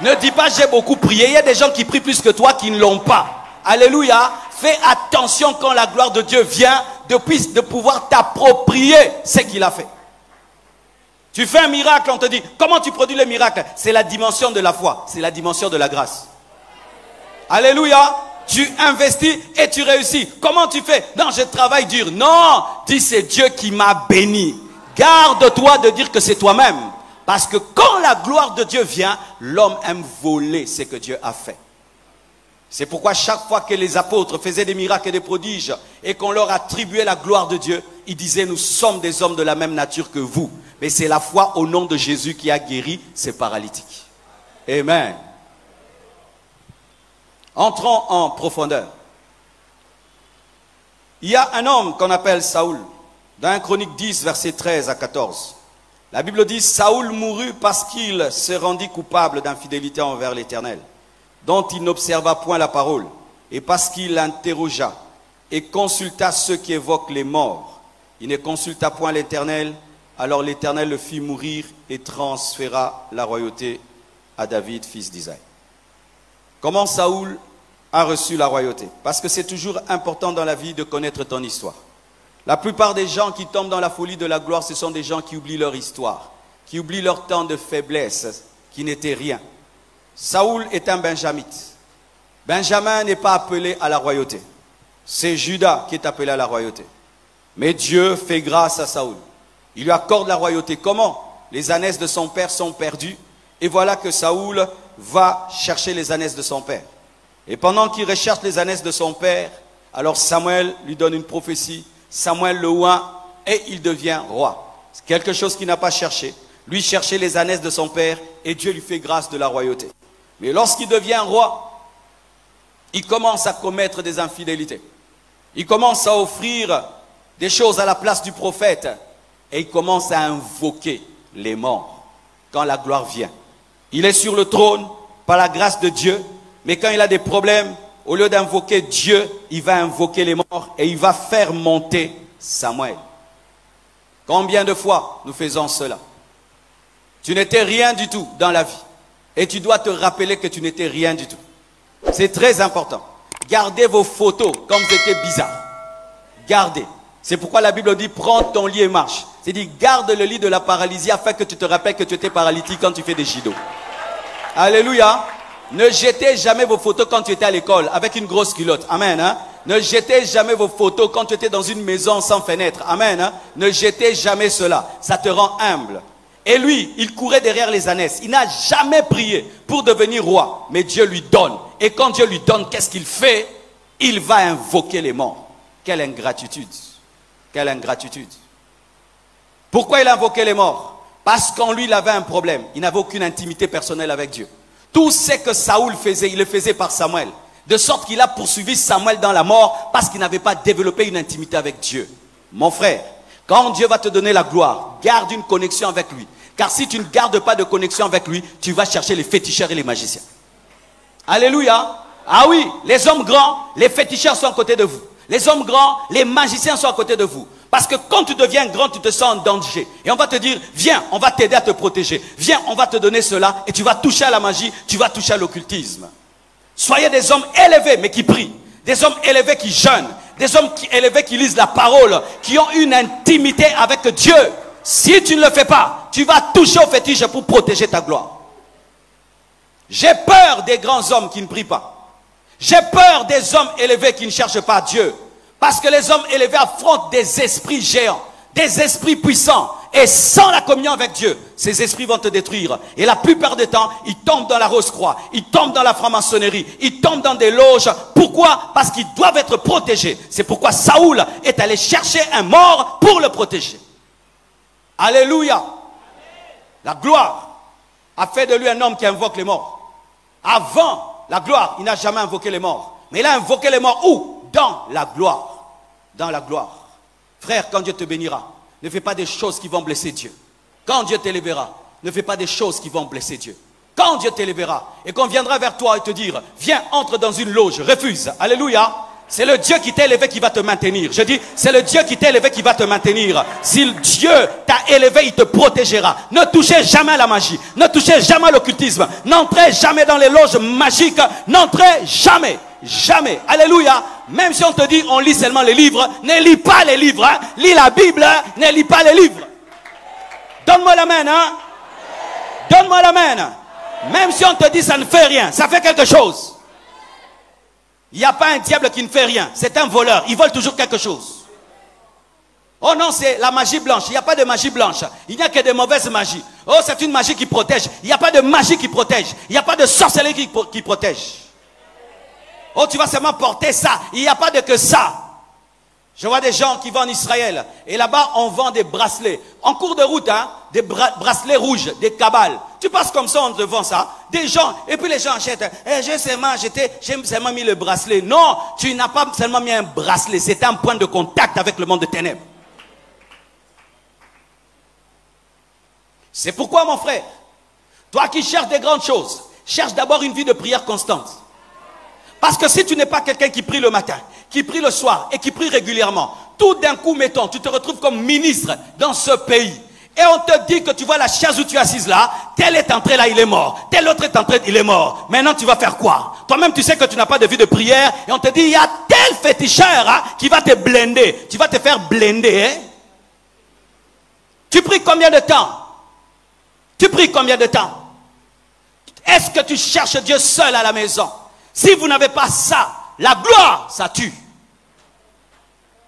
Ne dis pas j'ai beaucoup prié. Il y a des gens qui prient plus que toi qui ne l'ont pas. Alléluia. Fais attention quand la gloire de Dieu vient de pouvoir t'approprier ce qu'il a fait. Tu fais un miracle, on te dit, comment tu produis le miracle? C'est la dimension de la foi, c'est la dimension de la grâce. Alléluia. Tu investis et tu réussis. Comment tu fais? Non, je travaille dur. Non, dis c'est Dieu qui m'a béni. Garde-toi de dire que c'est toi-même. Parce que quand la gloire de Dieu vient, l'homme aime voler ce que Dieu a fait. C'est pourquoi chaque fois que les apôtres faisaient des miracles et des prodiges et qu'on leur attribuait la gloire de Dieu, ils disaient nous sommes des hommes de la même nature que vous. Mais c'est la foi au nom de Jésus qui a guéri ces paralytiques. Amen. Entrons en profondeur. Il y a un homme qu'on appelle Saoul. Dans 1 Chronique 10, versets 13 à 14. La Bible dit, Saoul mourut parce qu'il se rendit coupable d'infidélité envers l'Éternel, dont il n'observa point la parole, et parce qu'il interrogea et consulta ceux qui évoquent les morts. Il ne consulta point l'Éternel, alors l'Éternel le fit mourir et transféra la royauté à David, fils d'Isaïe. Comment Saoul a reçu la royauté? Parce que c'est toujours important dans la vie de connaître ton histoire. La plupart des gens qui tombent dans la folie de la gloire, ce sont des gens qui oublient leur histoire, qui oublient leur temps de faiblesse, qui n'étaient rien. Saoul est un benjamite. Benjamin n'est pas appelé à la royauté. C'est Judas qui est appelé à la royauté. Mais Dieu fait grâce à Saoul. Il lui accorde la royauté. Comment? Les ânesses de son père sont perdues. Et voilà que Saoul va chercher les ânesses de son père. Et pendant qu'il recherche les ânesses de son père, alors Samuel lui donne une prophétie. Samuel le oint et il devient roi. C'est quelque chose qu'il n'a pas cherché. Lui cherchait les ânesses de son père et Dieu lui fait grâce de la royauté. Mais lorsqu'il devient roi, il commence à commettre des infidélités. Il commence à offrir des choses à la place du prophète et il commence à invoquer les morts quand la gloire vient. Il est sur le trône par la grâce de Dieu, mais quand il a des problèmes, au lieu d'invoquer Dieu, il va invoquer les morts et il va faire monter Samuel. Combien de fois nous faisons cela? Tu n'étais rien du tout dans la vie et tu dois te rappeler que tu n'étais rien du tout. C'est très important. Gardez vos photos quand vous étiez bizarre. Gardez. C'est pourquoi la Bible dit prends ton lit et marche. C'est-à-dire garde le lit de la paralysie afin que tu te rappelles que tu étais paralytique quand tu fais des judo. Alléluia. Ne jetez jamais vos photos quand tu étais à l'école avec une grosse culotte. Amen. Hein? Ne jetez jamais vos photos quand tu étais dans une maison sans fenêtre. Amen. Hein? Ne jetez jamais cela. Ça te rend humble. Et lui, il courait derrière les ânesses. Il n'a jamais prié pour devenir roi. Mais Dieu lui donne. Et quand Dieu lui donne, qu'est-ce qu'il fait? Il va invoquer les morts. Quelle ingratitude. Quelle ingratitude. Pourquoi il a invoqué les morts? Parce qu'en lui, il avait un problème. Il n'avait aucune intimité personnelle avec Dieu. Tout ce que Saoul faisait, il le faisait par Samuel. De sorte qu'il a poursuivi Samuel dans la mort parce qu'il n'avait pas développé une intimité avec Dieu. Mon frère, quand Dieu va te donner la gloire, garde une connexion avec lui. Car si tu ne gardes pas de connexion avec lui, tu vas chercher les féticheurs et les magiciens. Alléluia. Ah oui, les hommes grands, les féticheurs sont à côté de vous. Les hommes grands, les magiciens sont à côté de vous. Parce que quand tu deviens grand, tu te sens en danger. Et on va te dire, viens, on va t'aider à te protéger. Viens, on va te donner cela. Et tu vas toucher à la magie, tu vas toucher à l'occultisme. Soyez des hommes élevés, mais qui prient. Des hommes élevés qui jeûnent. Des hommes élevés qui lisent la parole. Qui ont une intimité avec Dieu. Si tu ne le fais pas, tu vas toucher au fétiche pour protéger ta gloire. J'ai peur des grands hommes qui ne prient pas. J'ai peur des hommes élevés qui ne cherchent pas Dieu. Parce que les hommes élevés affrontent des esprits géants, des esprits puissants. Et sans la communion avec Dieu, ces esprits vont te détruire. Et la plupart du temps, ils tombent dans la rose-croix, ils tombent dans la franc-maçonnerie, ils tombent dans des loges. Pourquoi? Parce qu'ils doivent être protégés. C'est pourquoi Saoul est allé chercher un mort pour le protéger. Alléluia. La gloire a fait de lui un homme qui invoque les morts. Avant la gloire, il n'a jamais invoqué les morts. Mais il a invoqué les morts où? Dans la gloire. Dans la gloire. Frère, quand Dieu te bénira, ne fais pas des choses qui vont blesser Dieu. Quand Dieu t'élèvera, ne fais pas des choses qui vont blesser Dieu. Quand Dieu t'élèvera et qu'on viendra vers toi et te dire, viens, entre dans une loge, refuse. Alléluia. C'est le Dieu qui t'a élevé qui va te maintenir. Je dis, c'est le Dieu qui t'a élevé qui va te maintenir. Si Dieu t'a élevé, il te protégera. Ne touchez jamais à la magie. Ne touchez jamais à l'occultisme. N'entrez jamais dans les loges magiques. N'entrez jamais. Jamais. Alléluia. Même si on te dit on lit seulement les livres, ne lis pas les livres. Hein. Lis la Bible, hein. Ne lis pas les livres. Donne-moi la main. Hein. Donne-moi la main. Même si on te dit ça ne fait rien, ça fait quelque chose. Il n'y a pas un diable qui ne fait rien. C'est un voleur. Il vole toujours quelque chose. Oh non, c'est la magie blanche. Il n'y a pas de magie blanche. Il n'y a que de mauvaises magies. Oh, c'est une magie qui protège. Il n'y a pas de magie qui protège. Il n'y a pas de sorcellerie qui protège. Oh, tu vas seulement porter ça. Il n'y a pas de que ça. Je vois des gens qui vont en Israël. Et là-bas, on vend des bracelets. En cours de route, hein, des bracelets rouges, des cabales. Tu passes comme ça, on te vend ça. Des gens, et puis les gens achètent. J'ai seulement mis le bracelet. Non, tu n'as pas seulement mis un bracelet. C'est un point de contact avec le monde de ténèbres. C'est pourquoi, mon frère, toi qui cherches des grandes choses, cherche d'abord une vie de prière constante. Parce que si tu n'es pas quelqu'un qui prie le matin, qui prie le soir et qui prie régulièrement, tout d'un coup, mettons, tu te retrouves comme ministre dans ce pays. Et on te dit que tu vois la chaise où tu es assise là, tel est entré là, il est mort. Tel autre est entré, il est mort. Maintenant, tu vas faire quoi? Toi-même, tu sais que tu n'as pas de vie de prière. Et on te dit, il y a tel féticheur hein, qui va te blender. Tu vas te faire blender. Hein? Tu pries combien de temps? Tu pries combien de temps? Est-ce que tu cherches Dieu seul à la maison? Si vous n'avez pas ça, la gloire, ça tue.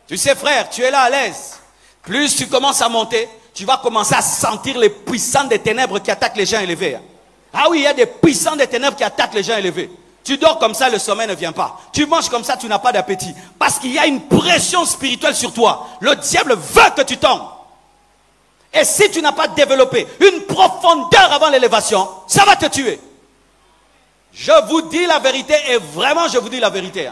Tu sais frère, tu es là à l'aise. Plus tu commences à monter, tu vas commencer à sentir les puissants des ténèbres qui attaquent les gens élevés. Ah oui, il y a des puissants des ténèbres qui attaquent les gens élevés. Tu dors comme ça, le sommeil ne vient pas. Tu manges comme ça, tu n'as pas d'appétit. Parce qu'il y a une pression spirituelle sur toi. Le diable veut que tu tombes. Et si tu n'as pas développé une profondeur avant l'élévation, ça va te tuer. Je vous dis la vérité et vraiment je vous dis la vérité.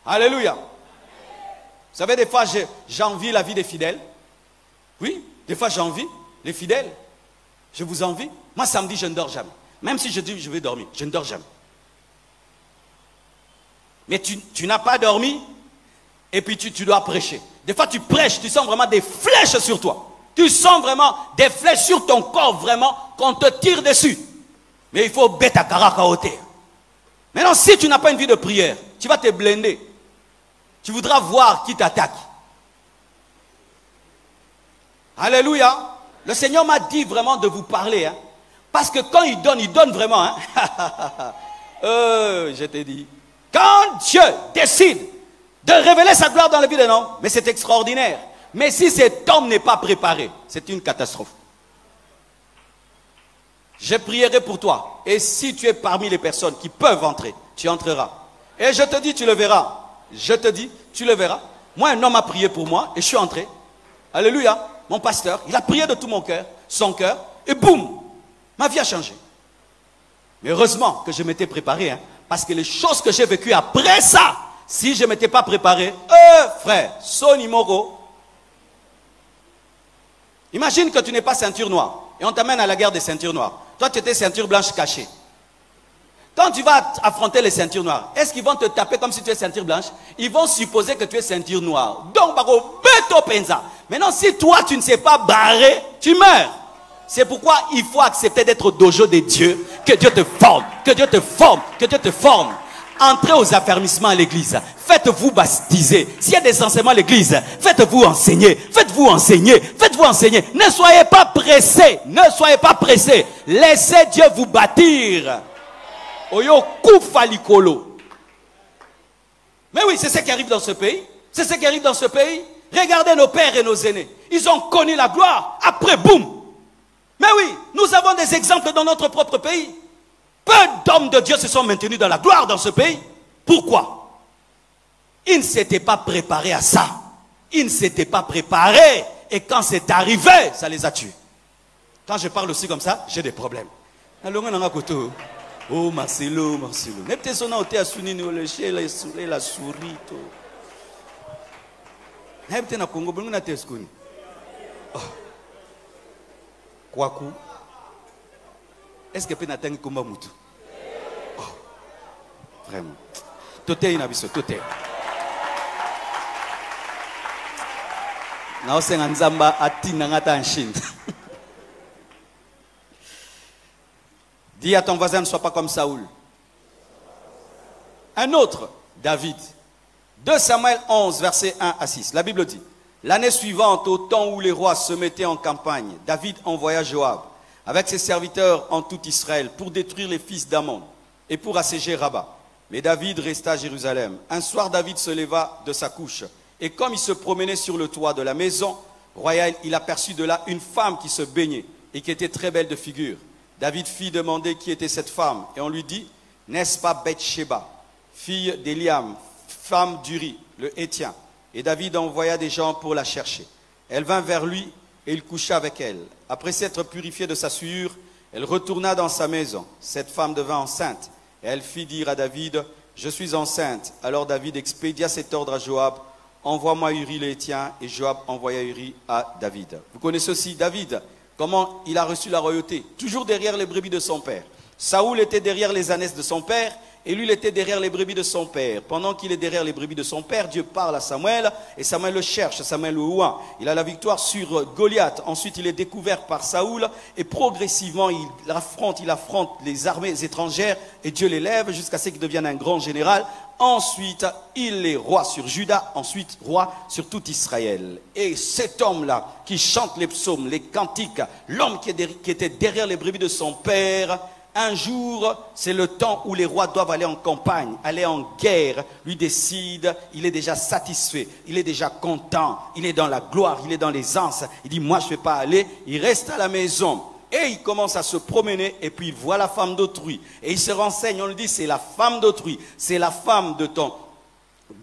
Alléluia. Vous savez, des fois j'envie la vie des fidèles. Oui, des fois j'envie les fidèles. Je vous envie. Moi samedi je ne dors jamais. Même si je dis je vais dormir, je ne dors jamais. Mais tu n'as pas dormi et puis tu dois prêcher. Des fois tu prêches, tu sens vraiment des flèches sur toi. Tu sens vraiment des flèches sur ton corps, vraiment, qu'on te tire dessus. Mais il faut bêta karaka ôter. Maintenant, si tu n'as pas une vie de prière, tu vas te blender. Tu voudras voir qui t'attaque. Alléluia. Le Seigneur m'a dit vraiment de vous parler. Hein, parce que quand il donne vraiment. Hein, je t'ai dit. Quand Dieu décide de révéler sa gloire dans la vie d'un homme, mais c'est extraordinaire. Mais si cet homme n'est pas préparé, c'est une catastrophe. Je prierai pour toi. Et si tu es parmi les personnes qui peuvent entrer, tu entreras. Et je te dis, tu le verras. Je te dis, tu le verras. Moi, un homme a prié pour moi et je suis entré. Alléluia. Mon pasteur, il a prié de tout mon cœur, son cœur, et boum, ma vie a changé. Mais heureusement que je m'étais préparé, hein, parce que les choses que j'ai vécues après ça, si je ne m'étais pas préparé, frère, Sony Moro. Imagine que tu n'es pas ceinture noire et on t'amène à la guerre des ceintures noires. Toi, tu étais ceinture blanche cachée. Quand tu vas affronter les ceintures noires, est-ce qu'ils vont te taper comme si tu es ceinture blanche? Ils vont supposer que tu es ceinture noire. Donc, maintenant, si toi, tu ne sais pas barrer, tu meurs. C'est pourquoi il faut accepter d'être au dojo de Dieu, que Dieu te forme, que Dieu te forme, que Dieu te forme. Entrez aux affermissements à l'église. Faites-vous baptiser. S'il y a des enseignements à l'église, faites-vous enseigner. Faites-vous enseigner. Faites-vous enseigner. Ne soyez pas pressés. Ne soyez pas pressés. Laissez Dieu vous bâtir. Oyo kufalikolo. Mais oui, c'est ce qui arrive dans ce pays. C'est ce qui arrive dans ce pays. Regardez nos pères et nos aînés. Ils ont connu la gloire. Après, boum. Mais oui, nous avons des exemples dans notre propre pays. Peu d'hommes de Dieu se sont maintenus dans la gloire dans ce pays. Pourquoi? Ils ne s'étaient pas préparés à ça. Ils ne s'étaient pas préparés. Et quand c'est arrivé, ça les a tués. Quand je parle aussi comme ça, j'ai des problèmes. Oh Marcelo, Marcelo. La souris. Kwaku. Est-ce que tu as un combat moutou? Oh, vraiment. Tout est inabisso, tout est. Naosenga nzamba atina ngata en Chine. Dis à ton voisin, ne sois pas comme Saoul. Un autre, David. 2 Samuel 11, versets 1 à 6. La Bible dit, l'année suivante, au temps où les rois se mettaient en campagne, David envoya Joab avec ses serviteurs en tout Israël pour détruire les fils d'Ammon et pour assiéger Rabat. Mais David resta à Jérusalem. Un soir, David se leva de sa couche et comme il se promenait sur le toit de la maison royale, il aperçut de là une femme qui se baignait et qui était très belle de figure. David fit demander qui était cette femme et on lui dit, n'est-ce pas Bathsheba, fille d'Eliam, femme d'Uri, le Hétien. Et David envoya des gens pour la chercher. Elle vint vers lui et il coucha avec elle. Après s'être purifiée de sa souillure, elle retourna dans sa maison. Cette femme devint enceinte et elle fit dire à David, je suis enceinte. Alors David expédia cet ordre à Joab, envoie-moi Uri le Hétien. Et Joab envoya Uri à David. Vous connaissez aussi David, comment il a reçu la royauté, toujours derrière les brebis de son père. Saoul était derrière les ânesses de son père et lui il était derrière les brebis de son père. Pendant qu'il est derrière les brebis de son père, Dieu parle à Samuel et Samuel le cherche, Samuel le oint. Il a la victoire sur Goliath. Ensuite il est découvert par Saoul et progressivement il affronte les armées étrangères et Dieu l'élève jusqu'à ce qu'il devienne un grand général. Ensuite, il est roi sur Juda, ensuite roi sur tout Israël. Et cet homme-là, qui chante les psaumes, les cantiques, l'homme qui était derrière les brebis de son père, un jour, c'est le temps où les rois doivent aller en campagne, aller en guerre. Lui décide, il est déjà satisfait, il est déjà content, il est dans la gloire, il est dans l'aisance. Il dit, moi je ne vais pas aller, il reste à la maison. Et il commence à se promener et puis il voit la femme d'autrui. Et il se renseigne, on lui dit, c'est la femme d'autrui, c'est la femme de ton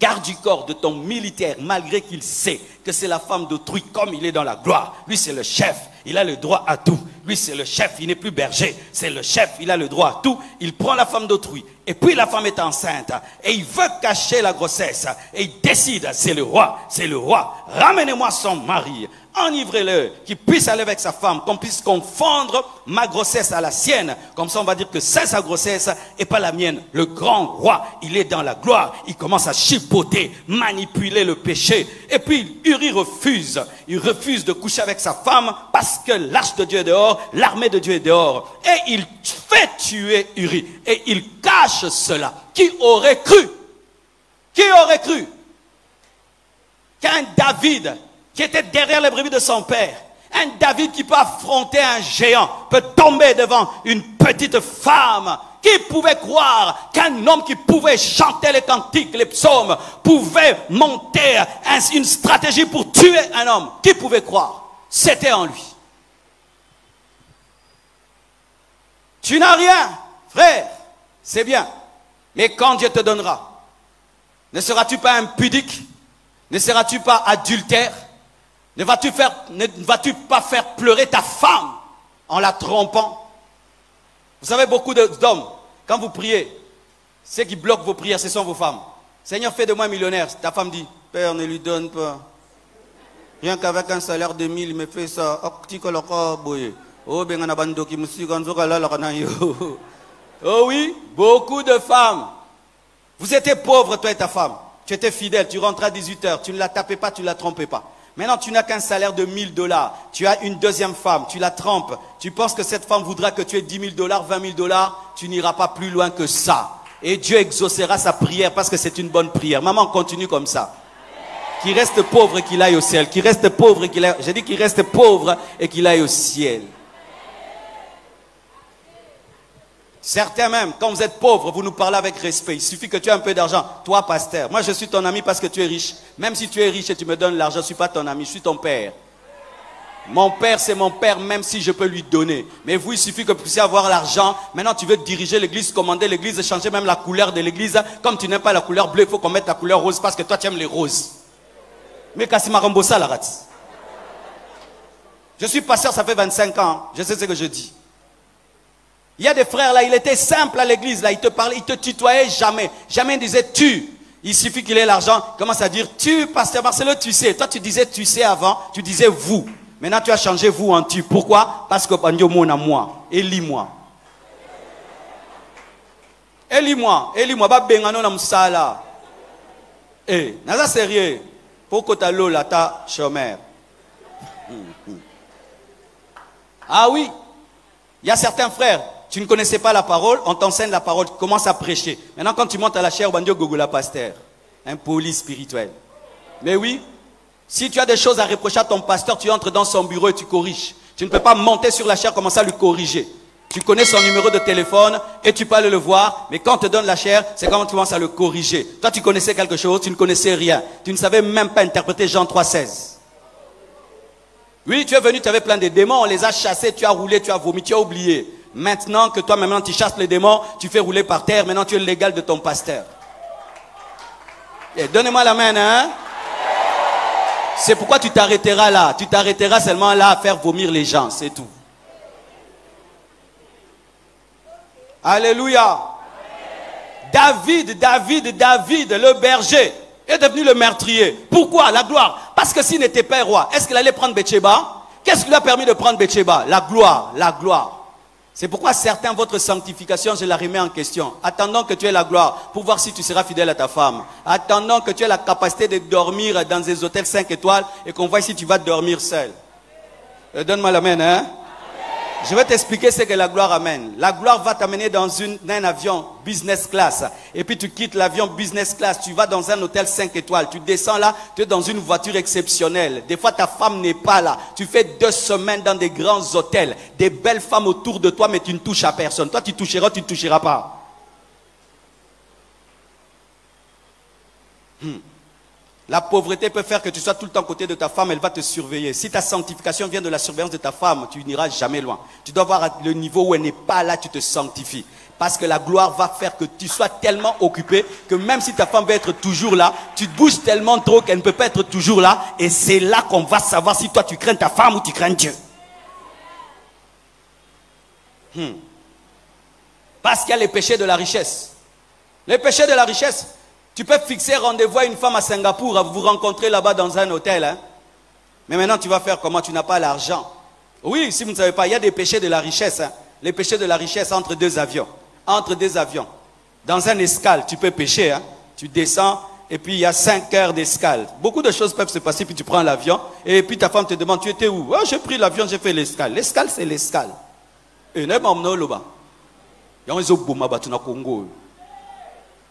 garde du corps, de ton militaire, malgré qu'il sait que c'est la femme d'autrui, comme il est dans la gloire. Lui c'est le chef, il a le droit à tout. Lui c'est le chef, il n'est plus berger, c'est le chef, il a le droit à tout. Il prend la femme d'autrui et puis la femme est enceinte et il veut cacher la grossesse et il décide, c'est le roi, ramenez-moi son mari. Enivrez-le, qu'il puisse aller avec sa femme, qu'on puisse confondre ma grossesse à la sienne. Comme ça, on va dire que c'est sa grossesse et pas la mienne. Le grand roi, il est dans la gloire. Il commence à chipoter, manipuler le péché. Et puis, Uri refuse. Il refuse de coucher avec sa femme parce que l'arche de Dieu est dehors, l'armée de Dieu est dehors. Et il fait tuer Uri. Et il cache cela. Qui aurait cru? Qui aurait cru qu'un David qui était derrière les brebis de son père, un David qui peut affronter un géant, peut tomber devant une petite femme. Qui pouvait croire qu'un homme qui pouvait chanter les cantiques, les psaumes, pouvait monter une stratégie pour tuer un homme? Qui pouvait croire? C'était en lui. Tu n'as rien, frère, c'est bien. Mais quand Dieu te donnera, ne seras-tu pas impudique? Ne seras-tu pas adultère? Ne vas-tu pas faire pleurer ta femme en la trompant? Vous savez, beaucoup d'hommes, quand vous priez, ceux qui bloquent vos prières, ce sont vos femmes. Seigneur, fais de moi millionnaire. Ta femme dit, Père, ne lui donne pas. Rien qu'avec un salaire de 1000, il me fait ça. Oh oui, beaucoup de femmes. Vous étiez pauvre, toi et ta femme. Tu étais fidèle, tu rentrais à 18 h, tu ne la tapais pas, tu ne la trompais pas. Maintenant, tu n'as qu'un salaire de 1000 $. Tu as une deuxième femme, tu la trompes. Tu penses que cette femme voudra que tu aies 10 000 $, 20 000 $. Tu n'iras pas plus loin que ça. Et Dieu exaucera sa prière parce que c'est une bonne prière. Maman, continue comme ça. Qu'il reste pauvre et qu'il aille au ciel. Qu'il reste pauvre et qu'il aille... J'ai dit qu'il reste pauvre et qu'il aille au ciel. Certains même, quand vous êtes pauvre, vous nous parlez avec respect. Il suffit que tu aies un peu d'argent. Toi, pasteur, moi je suis ton ami parce que tu es riche. Même si tu es riche et tu me donnes l'argent, je ne suis pas ton ami, je suis ton père. Mon père, c'est mon père, même si je peux lui donner. Mais vous, il suffit que vous puissiez avoir l'argent. Maintenant, tu veux diriger l'église, commander l'église, changer même la couleur de l'église. Comme tu n'aimes pas la couleur bleue, il faut qu'on mette la couleur rose parce que toi, tu aimes les roses. Mais Kassima Rambosa, la rate. Je suis pasteur, ça fait 25 ans. Je sais ce que je dis. Il y a des frères là, il était simple à l'église là, il te parlait, il te tutoyait jamais. Jamais il disait tu. Il suffit qu'il ait l'argent, il commence à dire tu, pasteur Marcelo, tu sais. Toi tu disais tu sais avant, tu disais vous. Maintenant tu as changé vous en tu. Pourquoi? Parce que Bandio mon à moi. Élis-moi. Élis-moi. Élis-moi. Ba bengano na musala. Eh, naza sérieux. Pourquoi t'as l'eau là, ta chômeur? Ah oui. Il y a certains frères. Tu ne connaissais pas la parole, on t'enseigne la parole, tu commences à prêcher. Maintenant, quand tu montes à la chair, on dit Gogola pasteur. Impoli spirituel. Mais oui, si tu as des choses à reprocher à ton pasteur, tu entres dans son bureau et tu corriges. Tu ne peux pas monter sur la chair et commencer à lui corriger. Tu connais son numéro de téléphone et tu peux aller le voir, mais quand on te donne la chair, c'est quand tu commences à le corriger. Toi, tu connaissais quelque chose, tu ne connaissais rien. Tu ne savais même pas interpréter Jean 3,16. Oui, tu es venu, tu avais plein de démons, on les a chassés, tu as roulé, tu as vomi, tu as oublié. Maintenant que toi, maintenant, tu chasses les démons, tu fais rouler par terre, maintenant tu es l'égal de ton pasteur. Donnez-moi la main, hein? C'est pourquoi tu t'arrêteras là. Tu t'arrêteras seulement là à faire vomir les gens, c'est tout. Alléluia. David, le berger, est devenu le meurtrier. Pourquoi? La gloire. Parce que s'il n'était pas roi, est-ce qu'il allait prendre Bathsheba? Qu'est-ce qui lui a permis de prendre Bathsheba? La gloire, la gloire. C'est pourquoi certains, votre sanctification, je la remets en question. Attendant que tu aies la gloire, pour voir si tu seras fidèle à ta femme. Attendant que tu aies la capacité de dormir dans des hôtels 5 étoiles et qu'on voit si tu vas dormir seul. Donne-moi l'amen, hein? Je vais t'expliquer ce que la gloire amène. La gloire va t'amener dans un avion business class. Et puis tu quittes l'avion business class. Tu vas dans un hôtel 5 étoiles. Tu descends là, tu es dans une voiture exceptionnelle. Des fois ta femme n'est pas là. Tu fais 2 semaines dans des grands hôtels. Des belles femmes autour de toi, mais tu ne touches à personne. Toi tu toucheras, tu ne toucheras pas. La pauvreté peut faire que tu sois tout le temps à côté de ta femme, elle va te surveiller. Si ta sanctification vient de la surveillance de ta femme, tu n'iras jamais loin. Tu dois voir le niveau où elle n'est pas là, tu te sanctifies. Parce que la gloire va faire que tu sois tellement occupé que même si ta femme veut être toujours là, tu te bouges tellement trop qu'elle ne peut pas être toujours là. Et c'est là qu'on va savoir si toi tu crains ta femme ou tu crains Dieu. Parce qu'il y a les péchés de la richesse. Les péchés de la richesse. Tu peux fixer rendez-vous à une femme à Singapour, à vous rencontrer là-bas dans un hôtel. Hein? Mais maintenant, tu vas faire comment? Tu n'as pas l'argent. Oui, si vous ne savez pas, il y a des péchés de la richesse. Hein? Les péchés de la richesse entre 2 avions. Entre 2 avions. Dans un escale, tu peux pécher. Hein? Tu descends et puis il y a 5 heures d'escale. Beaucoup de choses peuvent se passer, puis tu prends l'avion. Et puis ta femme te demande, tu étais où? Oh, j'ai pris l'avion, j'ai fait l'escale. L'escale, c'est l'escale.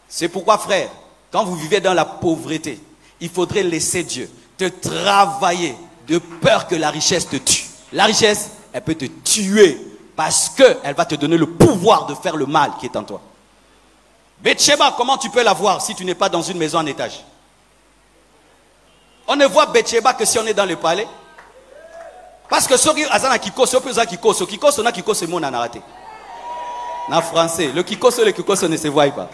C'est pourquoi, frère, quand vous vivez dans la pauvreté, il faudrait laisser Dieu te travailler de peur que la richesse te tue. La richesse, elle peut te tuer parce qu'elle va te donner le pouvoir de faire le mal qui est en toi. Bathsheba, comment tu peux la voir si tu n'es pas dans une maison en étage? On ne voit Bathsheba que si on est dans le palais. Parce que ceux qui ont kikoso, c'est mon anaraté. En français, le kikoso ne se voit pas.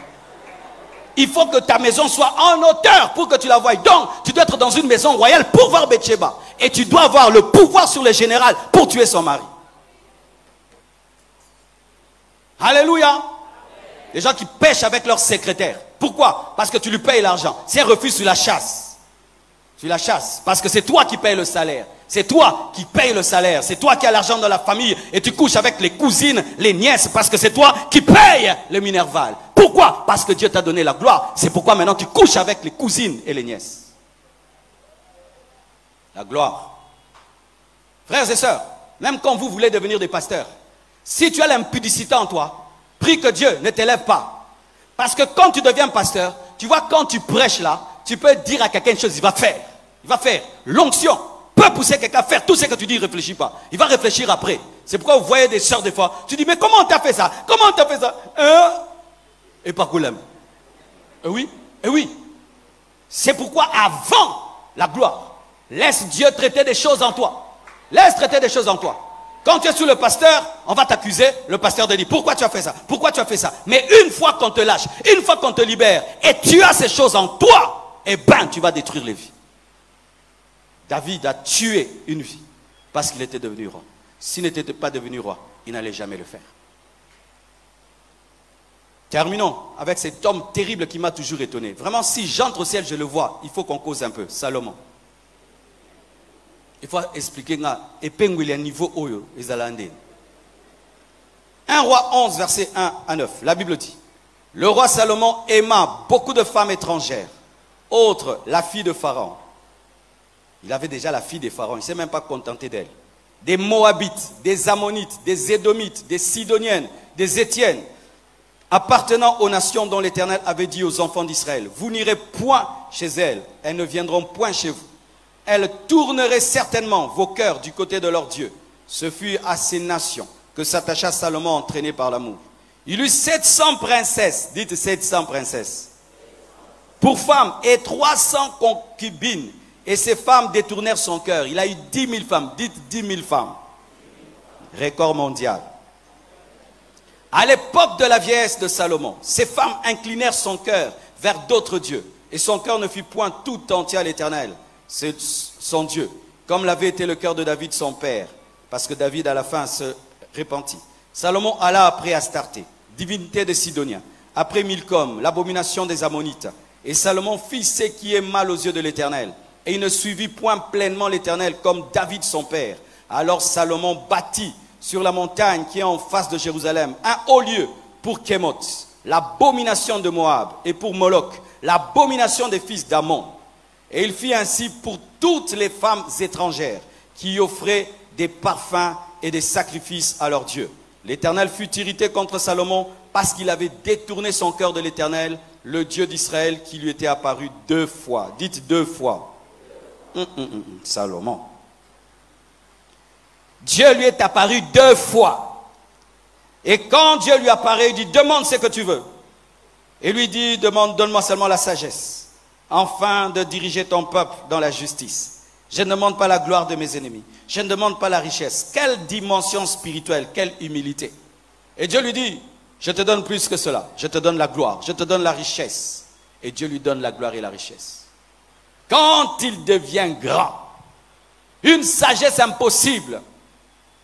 Il faut que ta maison soit en hauteur pour que tu la voies. Donc, tu dois être dans une maison royale pour voir Bathsheba. Et tu dois avoir le pouvoir sur le général pour tuer son mari. Alléluia. Les gens qui pêchent avec leur secrétaire. Pourquoi? Parce que tu lui payes l'argent. Si elle refuse, tu la chasses. Tu la chasses. Parce que c'est toi qui payes le salaire. C'est toi qui payes le salaire. C'est toi qui as l'argent dans la famille. Et tu couches avec les cousines, les nièces. Parce que c'est toi qui payes le minerval. Pourquoi? Parce que Dieu t'a donné la gloire. C'est pourquoi maintenant tu couches avec les cousines et les nièces. La gloire. Frères et sœurs, même quand vous voulez devenir des pasteurs, si tu as l'impudicité en toi, prie que Dieu ne t'élève pas. Parce que quand tu deviens pasteur, tu vois, quand tu prêches là, tu peux dire à quelqu'un une chose, il va faire. Il va faire. L'onction peut pousser quelqu'un à faire tout ce que tu dis, il ne réfléchit pas. Il va réfléchir après. C'est pourquoi vous voyez des sœurs des fois, tu dis, mais comment tu as fait ça? Comment tu as fait ça? Et par Koulem. Oui, et oui. C'est pourquoi avant la gloire, laisse Dieu traiter des choses en toi. Laisse traiter des choses en toi. Quand tu es sous le pasteur, on va t'accuser. Le pasteur te dit, pourquoi tu as fait ça? Pourquoi tu as fait ça? Mais une fois qu'on te lâche, une fois qu'on te libère, et tu as ces choses en toi, eh ben, tu vas détruire les vies. David a tué une vie parce qu'il était devenu roi. S'il n'était pas devenu roi, il n'allait jamais le faire. Terminons avec cet homme terrible qui m'a toujours étonné. Vraiment, si j'entre au ciel, je le vois. Il faut qu'on cause un peu. Salomon. Il faut expliquer. Et niveau oyo, 1 Roi 11, verset 1 à 9. La Bible dit, le roi Salomon aima beaucoup de femmes étrangères. Autre, la fille de Pharaon. Il avait déjà la fille de Pharaon. Il ne s'est même pas contenté d'elle. Des Moabites, des Ammonites, des Édomites, des Sidoniennes, des Étiennes, appartenant aux nations dont l'Éternel avait dit aux enfants d'Israël, vous n'irez point chez elles, elles ne viendront point chez vous. Elles tourneraient certainement vos cœurs du côté de leur Dieu. Ce fut à ces nations que s'attacha Salomon entraîné par l'amour. Il eut 700 princesses, dites 700 princesses, pour femmes et 300 concubines. Et ces femmes détournèrent son cœur. Il a eu 10 000 femmes, dites 10 000 femmes. Record mondial. À l'époque de la vieillesse de Salomon, ces femmes inclinèrent son cœur vers d'autres dieux. Et son cœur ne fut point tout entier à l'Éternel, c'est son Dieu, comme l'avait été le cœur de David son père. Parce que David à la fin se repentit. Salomon alla après Astarté, divinité des Sidoniens, après Milcom, l'abomination des Ammonites. Et Salomon fit ce qui est mal aux yeux de l'Éternel. Et il ne suivit point pleinement l'Éternel comme David son père. Alors Salomon bâtit sur la montagne qui est en face de Jérusalem un haut lieu pour Kémoth, l'abomination de Moab, et pour Moloch, l'abomination des fils d'Ammon. Et il fit ainsi pour toutes les femmes étrangères qui offraient des parfums et des sacrifices à leur Dieu. L'Éternel fut irrité contre Salomon parce qu'il avait détourné son cœur de l'Éternel, le Dieu d'Israël, qui lui était apparu 2 fois. Dites 2 fois. Salomon. Dieu lui est apparu 2 fois. Et quand Dieu lui apparaît, il dit, demande ce que tu veux. Et lui dit, donne-moi seulement la sagesse, afin de diriger ton peuple dans la justice. Je ne demande pas la gloire de mes ennemis. Je ne demande pas la richesse. Quelle dimension spirituelle, quelle humilité. Et Dieu lui dit, je te donne plus que cela. Je te donne la gloire, je te donne la richesse. Et Dieu lui donne la gloire et la richesse. Quand il devient grand, une sagesse impossible,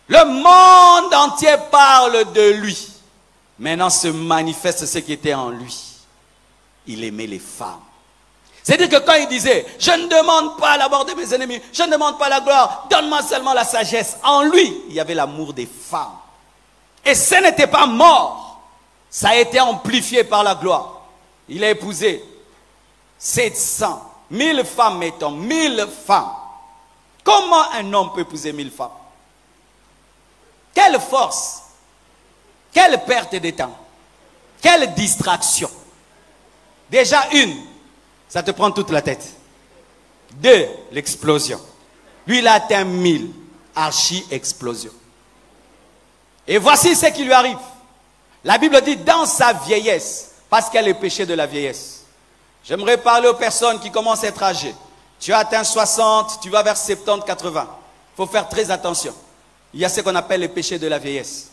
le monde entier parle de lui. Maintenant se manifeste ce qui était en lui. Il aimait les femmes. C'est-à-dire que quand il disait, je ne demande pas la mort de mes ennemis, je ne demande pas la gloire, donne-moi seulement la sagesse. En lui, il y avait l'amour des femmes. Et ce n'était pas mort. Ça a été amplifié par la gloire. Il a épousé 700, 1000 femmes, mettons, 1000 femmes. Comment un homme peut épouser 1000 femmes? Quelle force, quelle perte de temps, quelle distraction. Déjà une, ça te prend toute la tête. 2, l'explosion. Lui, il a atteint 1000, archi-explosion. Et voici ce qui lui arrive. La Bible dit dans sa vieillesse, parce qu'elle est péché de la vieillesse. J'aimerais parler aux personnes qui commencent à être âgées. Tu as atteint 60, tu vas vers 70, 80. Il faut faire très attention. Il y a ce qu'on appelle les péchés de la vieillesse.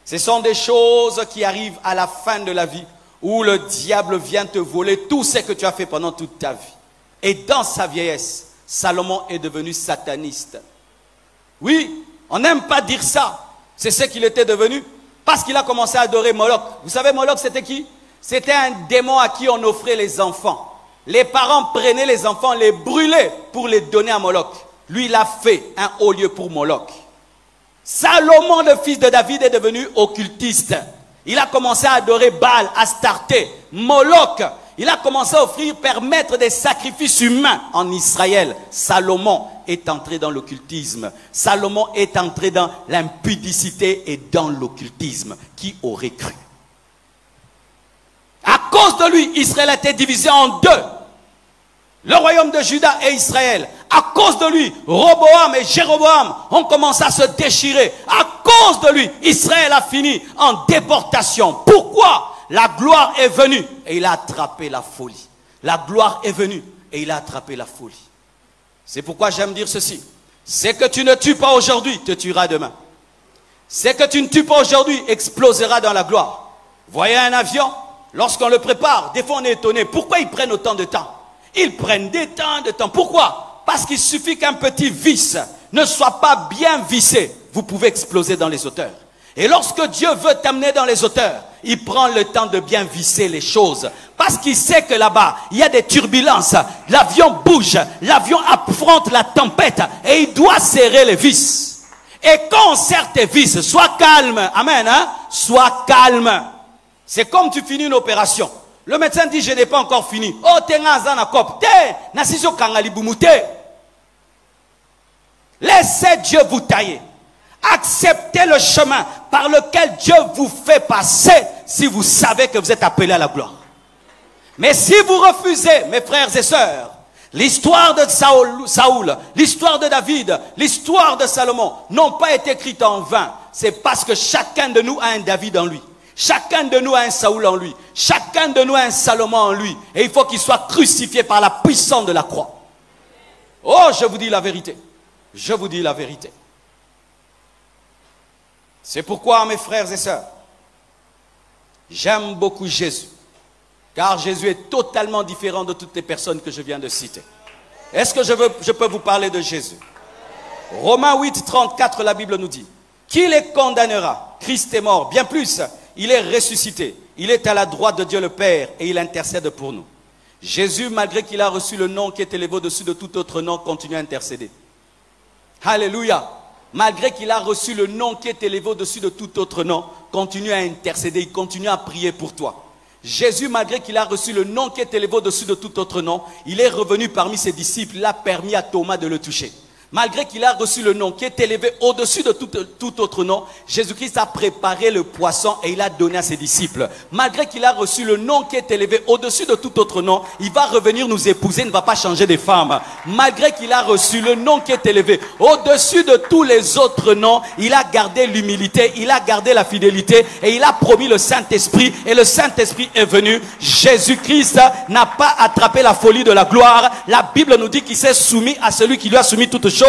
Ce sont des choses qui arrivent à la fin de la vie, où le diable vient te voler tout ce que tu as fait pendant toute ta vie. Et dans sa vieillesse, Salomon est devenu sataniste. Oui, on n'aime pas dire ça. C'est ce qu'il était devenu, parce qu'il a commencé à adorer Moloch. Vous savez Moloch c'était qui? C'était un démon à qui on offrait les enfants. Les parents prenaient les enfants, les brûlaient pour les donner à Moloch. Lui, il a fait un haut lieu pour Moloch. Salomon, le fils de David, est devenu occultiste. Il a commencé à adorer Baal, Astarté, Moloch. Il a commencé à permettre des sacrifices humains en Israël. Salomon est entré dans l'occultisme. Salomon est entré dans l'impudicité et dans l'occultisme. Qui aurait cru? À cause de lui, Israël a été divisé en 2. Le royaume de Juda et Israël. À cause de lui, Roboam et Jéroboam ont commencé à se déchirer. À cause de lui, Israël a fini en déportation. Pourquoi? La gloire est venue et il a attrapé la folie. La gloire est venue et il a attrapé la folie. C'est pourquoi j'aime dire ceci. Ce que tu ne tues pas aujourd'hui, te tuera demain. Ce que tu ne tues pas aujourd'hui, explosera dans la gloire. Voyez un avion, lorsqu'on le prépare, des fois on est étonné. Pourquoi ils prennent autant de temps? Ils prennent des temps de temps. Pourquoi? Parce qu'il suffit qu'un petit vis ne soit pas bien vissé. Vous pouvez exploser dans les hauteurs. Et lorsque Dieu veut t'amener dans les hauteurs, il prend le temps de bien visser les choses. Parce qu'il sait que là-bas, il y a des turbulences. L'avion bouge, l'avion affronte la tempête et il doit serrer les vis. Et quand on serre tes vis, sois calme. Amen. Hein? Sois calme. C'est comme tu finis une opération. Le médecin dit, je n'ai pas encore fini. Oh, laissez Dieu vous tailler. Acceptez le chemin. par lequel Dieu vous fait passer si vous savez que vous êtes appelé à la gloire. Mais si vous refusez, mes frères et sœurs, l'histoire de Saoul, l'histoire de David, l'histoire de Salomon n'ont pas été écrites en vain. C'est parce que chacun de nous a un David en lui. Chacun de nous a un Saoul en lui. Chacun de nous a un Salomon en lui. Et il faut qu'il soit crucifié par la puissance de la croix. Oh, je vous dis la vérité. Je vous dis la vérité. C'est pourquoi, mes frères et sœurs, j'aime beaucoup Jésus. Car Jésus est totalement différent de toutes les personnes que je viens de citer. Est-ce que je peux vous parler de Jésus? Romains 8, 34, la Bible nous dit: qui les condamnera? Christ est mort. Bien plus, il est ressuscité. Il est à la droite de Dieu le Père et il intercède pour nous. Jésus, malgré qu'il a reçu le nom qui est élevé au-dessus de tout autre nom, continue à intercéder. Alléluia. Malgré qu'il a reçu le nom qui est élevé au-dessus de tout autre nom, continue à intercéder, il continue à prier pour toi. Jésus, malgré qu'il a reçu le nom qui est élevé au-dessus de tout autre nom, il est revenu parmi ses disciples, il a permis à Thomas de le toucher. Malgré qu'il a reçu le nom qui est élevé au-dessus de tout autre nom, Jésus-Christ a préparé le poisson et il a donné à ses disciples. Malgré qu'il a reçu le nom qui est élevé au-dessus de tout autre nom, il va revenir nous épouser, il ne va pas changer de femme. Malgré qu'il a reçu le nom qui est élevé au-dessus de tous les autres noms, il a gardé l'humilité, il a gardé la fidélité et il a promis le Saint-Esprit et le Saint-Esprit est venu. Jésus-Christ n'a pas attrapé la folie de la gloire. La Bible nous dit qu'il s'est soumis à celui qui lui a soumis toutes choses.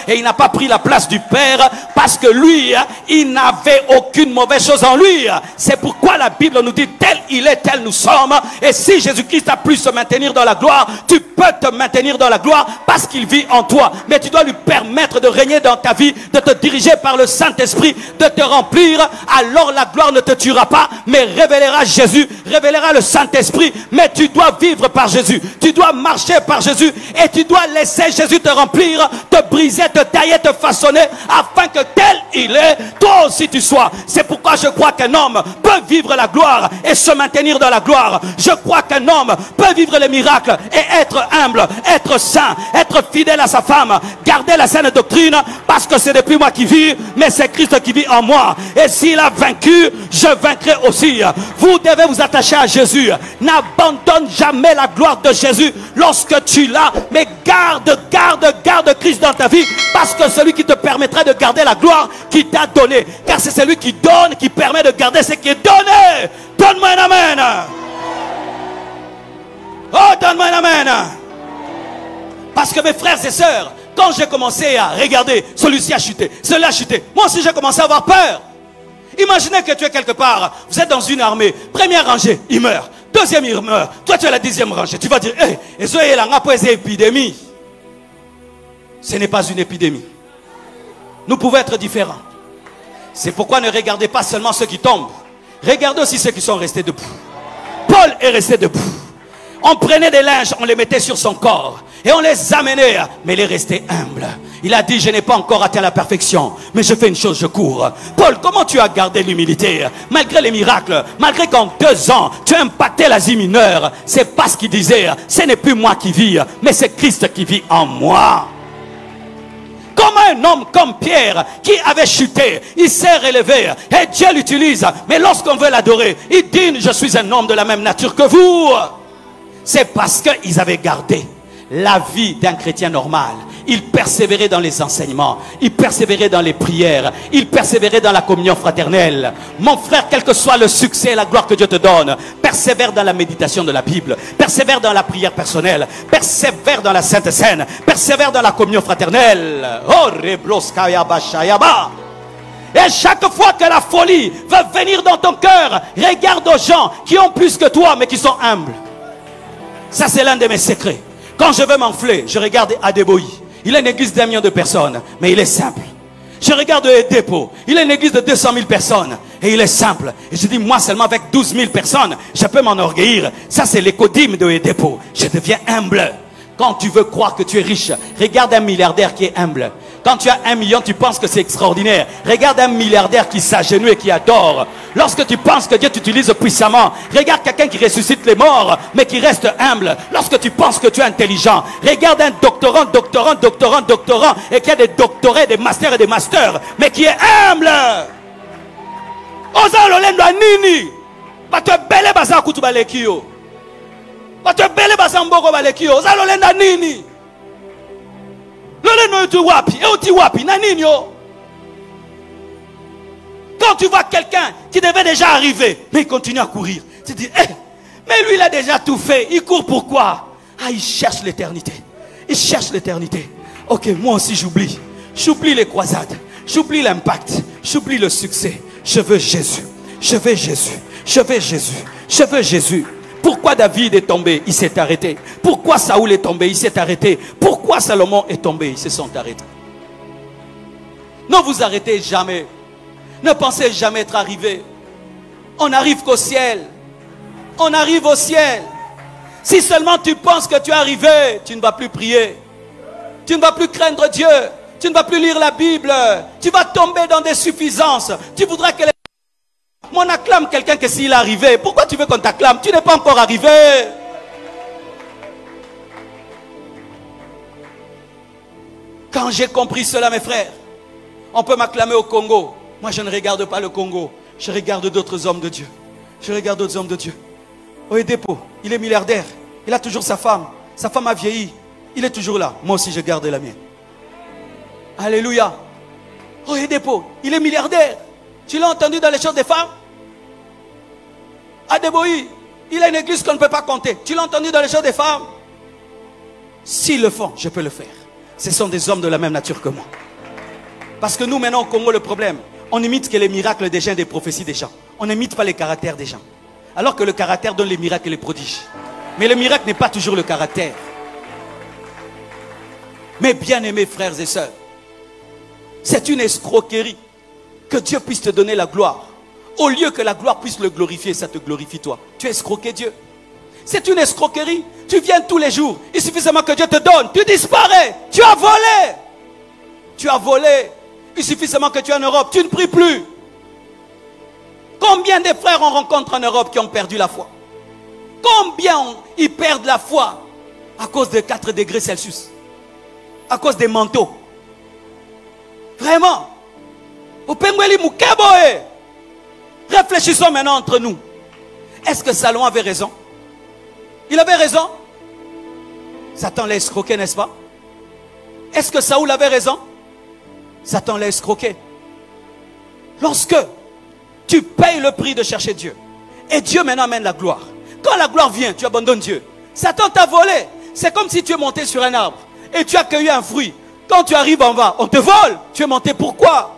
Et il n'a pas pris la place du Père parce que lui, il n'avait aucune mauvaise chose en lui. C'est pourquoi la Bible nous dit: tel il est, tel nous sommes. Et si Jésus-Christ a pu se maintenir dans la gloire, tu peux te maintenir dans la gloire parce qu'il vit en toi. Mais tu dois lui permettre de régner dans ta vie, de te diriger par le Saint-Esprit, de te remplir. Alors la gloire ne te tuera pas, mais révélera Jésus, révélera le Saint-Esprit. Mais tu dois vivre par Jésus, tu dois marcher par Jésus et tu dois laisser Jésus te remplir, te briser, te tailler, te façonner, afin que tel il est, toi aussi tu sois. C'est pourquoi je crois qu'un homme peut vivre la gloire et se maintenir dans la gloire. Je crois qu'un homme peut vivre les miracles et être humble, être saint, être fidèle à sa femme, garder la saine doctrine, parce que c'est depuis moi qui vis, mais c'est Christ qui vit en moi. Et s'il a vaincu, je vaincrai aussi. Vous devez vous attacher à Jésus. N'abandonne jamais la gloire de Jésus lorsque tu l'as, mais garde Christ dans ta vie, parce que celui qui te permettra de garder la gloire qui t'a donné, car c'est celui qui donne, qui permet de garder ce qui est donné. Donne-moi un amen. Oh, donne-moi un amen. Parce que mes frères et sœurs, quand j'ai commencé à regarder, celui-ci a chuté, celui-là a chuté, moi aussi j'ai commencé à avoir peur. Imaginez que tu es quelque part, vous êtes dans une armée, première rangée, il meurt, deuxième il meurt, toi tu es la 10e rangée, tu vas dire: hey, et ça est là, après épidémie. Ce n'est pas une épidémie. Nous pouvons être différents. C'est pourquoi ne regardez pas seulement ceux qui tombent. Regardez aussi ceux qui sont restés debout. Paul est resté debout. On prenait des linges, on les mettait sur son corps. Et on les amenait. Mais il est resté humble. Il a dit: je n'ai pas encore atteint la perfection, mais je fais une chose, je cours. Paul, comment tu as gardé l'humilité malgré les miracles, malgré qu'en 2 ans tu as impacté l'Asie mineure? C'est parce qu'il disait: ce n'est plus moi qui vis, mais c'est Christ qui vit en moi. Comme un homme comme Pierre qui avait chuté, il s'est relevé et Dieu l'utilise. Mais lorsqu'on veut l'adorer, il dit: je suis un homme de la même nature que vous. C'est parce qu'ils avaient gardé la vie d'un chrétien normal. Ils persévéraient dans les enseignements, ils persévéraient dans les prières, ils persévéraient dans la communion fraternelle. Mon frère, quel que soit le succès et la gloire que Dieu te donne, persévère dans la méditation de la Bible, persévère dans la prière personnelle, persévère dans la Sainte Seine, persévère dans la communion fraternelle. Oh, rebloskaya bashayaba. Et chaque fois que la folie va venir dans ton cœur, regarde aux gens qui ont plus que toi mais qui sont humbles. Ça, c'est l'un de mes secrets. Quand je veux m'enfler, je regarde Adeboyi. Il a une église d'1 million de personnes, mais il est simple. Je regarde Edepo. Il a une église de 200 000 personnes, et il est simple. Et je dis: moi seulement avec 12 000 personnes, je peux m'enorgueillir. Ça, c'est l'écodime de Edepo. Je deviens humble. Quand tu veux croire que tu es riche, regarde un milliardaire qui est humble. Quand tu as 1 million, tu penses que c'est extraordinaire. Regarde un milliardaire qui s'agenouille et qui adore. Lorsque tu penses que Dieu t'utilise puissamment, regarde quelqu'un qui ressuscite les morts, mais qui reste humble. Lorsque tu penses que tu es intelligent, regarde un doctorant, et qui a des doctorats, des masters et des masters, mais qui est humble. Oza lolendo nini? Bato bele baza kutu baleki yo. Bato bele baza mboko baleki yo. Oza lolendo nini? Lolendo tu wapi? Et tu wapi? Na nini yo? Quand tu vois quelqu'un qui devait déjà arriver, mais il continue à courir, tu dis, mais lui il a déjà tout fait, il court pourquoi? Ah, il cherche l'éternité. Il cherche l'éternité. Ok, moi aussi j'oublie. J'oublie les croisades. J'oublie l'impact. J'oublie le succès. Je veux Jésus. Je veux Jésus. Je veux Jésus. Je veux Jésus. Pourquoi David est tombé? Il s'est arrêté. Pourquoi Saoul est tombé? Il s'est arrêté. Pourquoi Salomon est tombé? Ils se sont arrêtés. Ne vous arrêtez jamais. Ne pensez jamais être arrivé. On n'arrive qu'au ciel. On arrive au ciel. Si seulement tu penses que tu es arrivé, tu ne vas plus prier. Tu ne vas plus craindre Dieu. Tu ne vas plus lire la Bible. Tu vas tomber dans des suffisances. Tu voudras que on acclame quelqu'un que s'il est arrivé. Pourquoi tu veux qu'on t'acclame? Tu n'es pas encore arrivé. Quand j'ai compris cela, mes frères, on peut m'acclamer au Congo. Moi, je ne regarde pas le Congo. Je regarde d'autres hommes de Dieu. Je regarde d'autres hommes de Dieu. Oyedepo, il est milliardaire. Il a toujours sa femme. Sa femme a vieilli. Il est toujours là. Moi aussi, je garde la mienne. Alléluia. Oyedepo, il est milliardaire. Tu l'as entendu dans les choses des femmes? Adeboyi, il a une église qu'on ne peut pas compter. Tu l'as entendu dans les choses des femmes? S'ils le font, je peux le faire. Ce sont des hommes de la même nature que moi. Parce que nous, maintenant, au Congo, le problème, on n'imite que les miracles des gens et des prophéties des gens. On n'imite pas les caractères des gens. Alors que le caractère donne les miracles et les prodiges. Mais le miracle n'est pas toujours le caractère. Mes bien-aimés frères et sœurs, c'est une escroquerie que Dieu puisse te donner la gloire. Au lieu que la gloire puisse le glorifier, ça te glorifie toi. Tu as escroqué Dieu. C'est une escroquerie. Tu viens tous les jours. Il suffit seulement que Dieu te donne. Tu disparais. Tu as volé. Tu as volé. Il suffit seulement que tu es en Europe. Tu ne pries plus. Combien de frères on rencontre en Europe qui ont perdu la foi? Combien ils perdent la foi à cause de 4 degrés Celsius? À cause des manteaux? Vraiment? Réfléchissons maintenant entre nous. Est-ce que Salomon avait raison? Il avait raison. Satan l'a escroqué, n'est-ce pas? Est-ce que Saoul avait raison? Satan l'a escroqué. Lorsque tu payes le prix de chercher Dieu, et Dieu maintenant amène la gloire. Quand la gloire vient, tu abandonnes Dieu. Satan t'a volé. C'est comme si tu es monté sur un arbre et tu as cueilli un fruit. Quand tu arrives en bas, on te vole. Tu es monté pourquoi?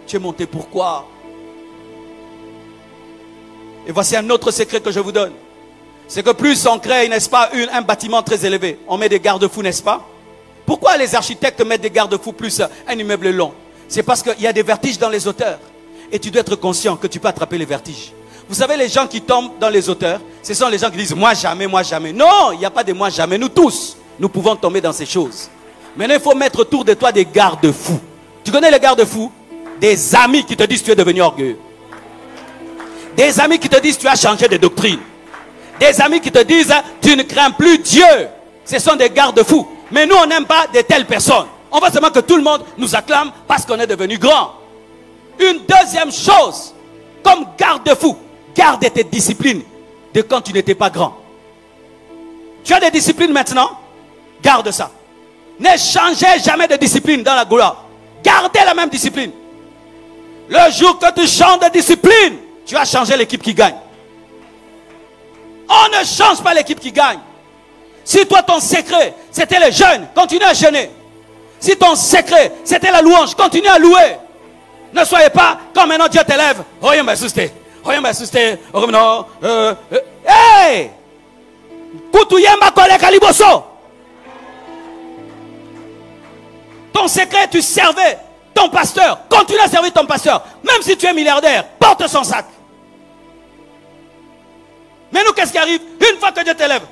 Tu es monté pourquoi? Et voici un autre secret que je vous donne. C'est que plus on crée, n'est-ce pas, un bâtiment très élevé, on met des garde-fous, n'est-ce pas? Pourquoi les architectes mettent des garde-fous plus un immeuble long? C'est parce qu'il y a des vertiges dans les hauteurs. Et tu dois être conscient que tu peux attraper les vertiges. Vous savez, les gens qui tombent dans les hauteurs, ce sont les gens qui disent moi jamais, moi jamais. Non, il n'y a pas de moi jamais. Nous tous, nous pouvons tomber dans ces choses. Maintenant, il faut mettre autour de toi des garde-fous. Tu connais les garde-fous? Des amis qui te disent tu es devenu orgueilleux. Des amis qui te disent tu as changé de doctrine. Des amis qui te disent tu ne crains plus Dieu. Ce sont des garde-fous. Mais nous, on n'aime pas de telles personnes. On veut seulement que tout le monde nous acclame parce qu'on est devenu grand. Une deuxième chose, comme garde-fou, garde tes disciplines de quand tu n'étais pas grand. Tu as des disciplines maintenant? Garde ça. Ne changez jamais de discipline dans la gloire. Gardez la même discipline. Le jour que tu changes de discipline, tu vas changer l'équipe qui gagne. On ne change pas l'équipe qui gagne. Si toi ton secret c'était le jeûne, continue à jeûner. Si ton secret c'était la louange, continue à louer. Ne soyez pas quand maintenant Dieu t'élève. Hey! Ton secret, tu servais ton pasteur. Continue à servir ton pasteur. Même si tu es milliardaire, porte son sac. Mais nous, qu'est-ce qui arrive? Une fois que Dieu t'élève,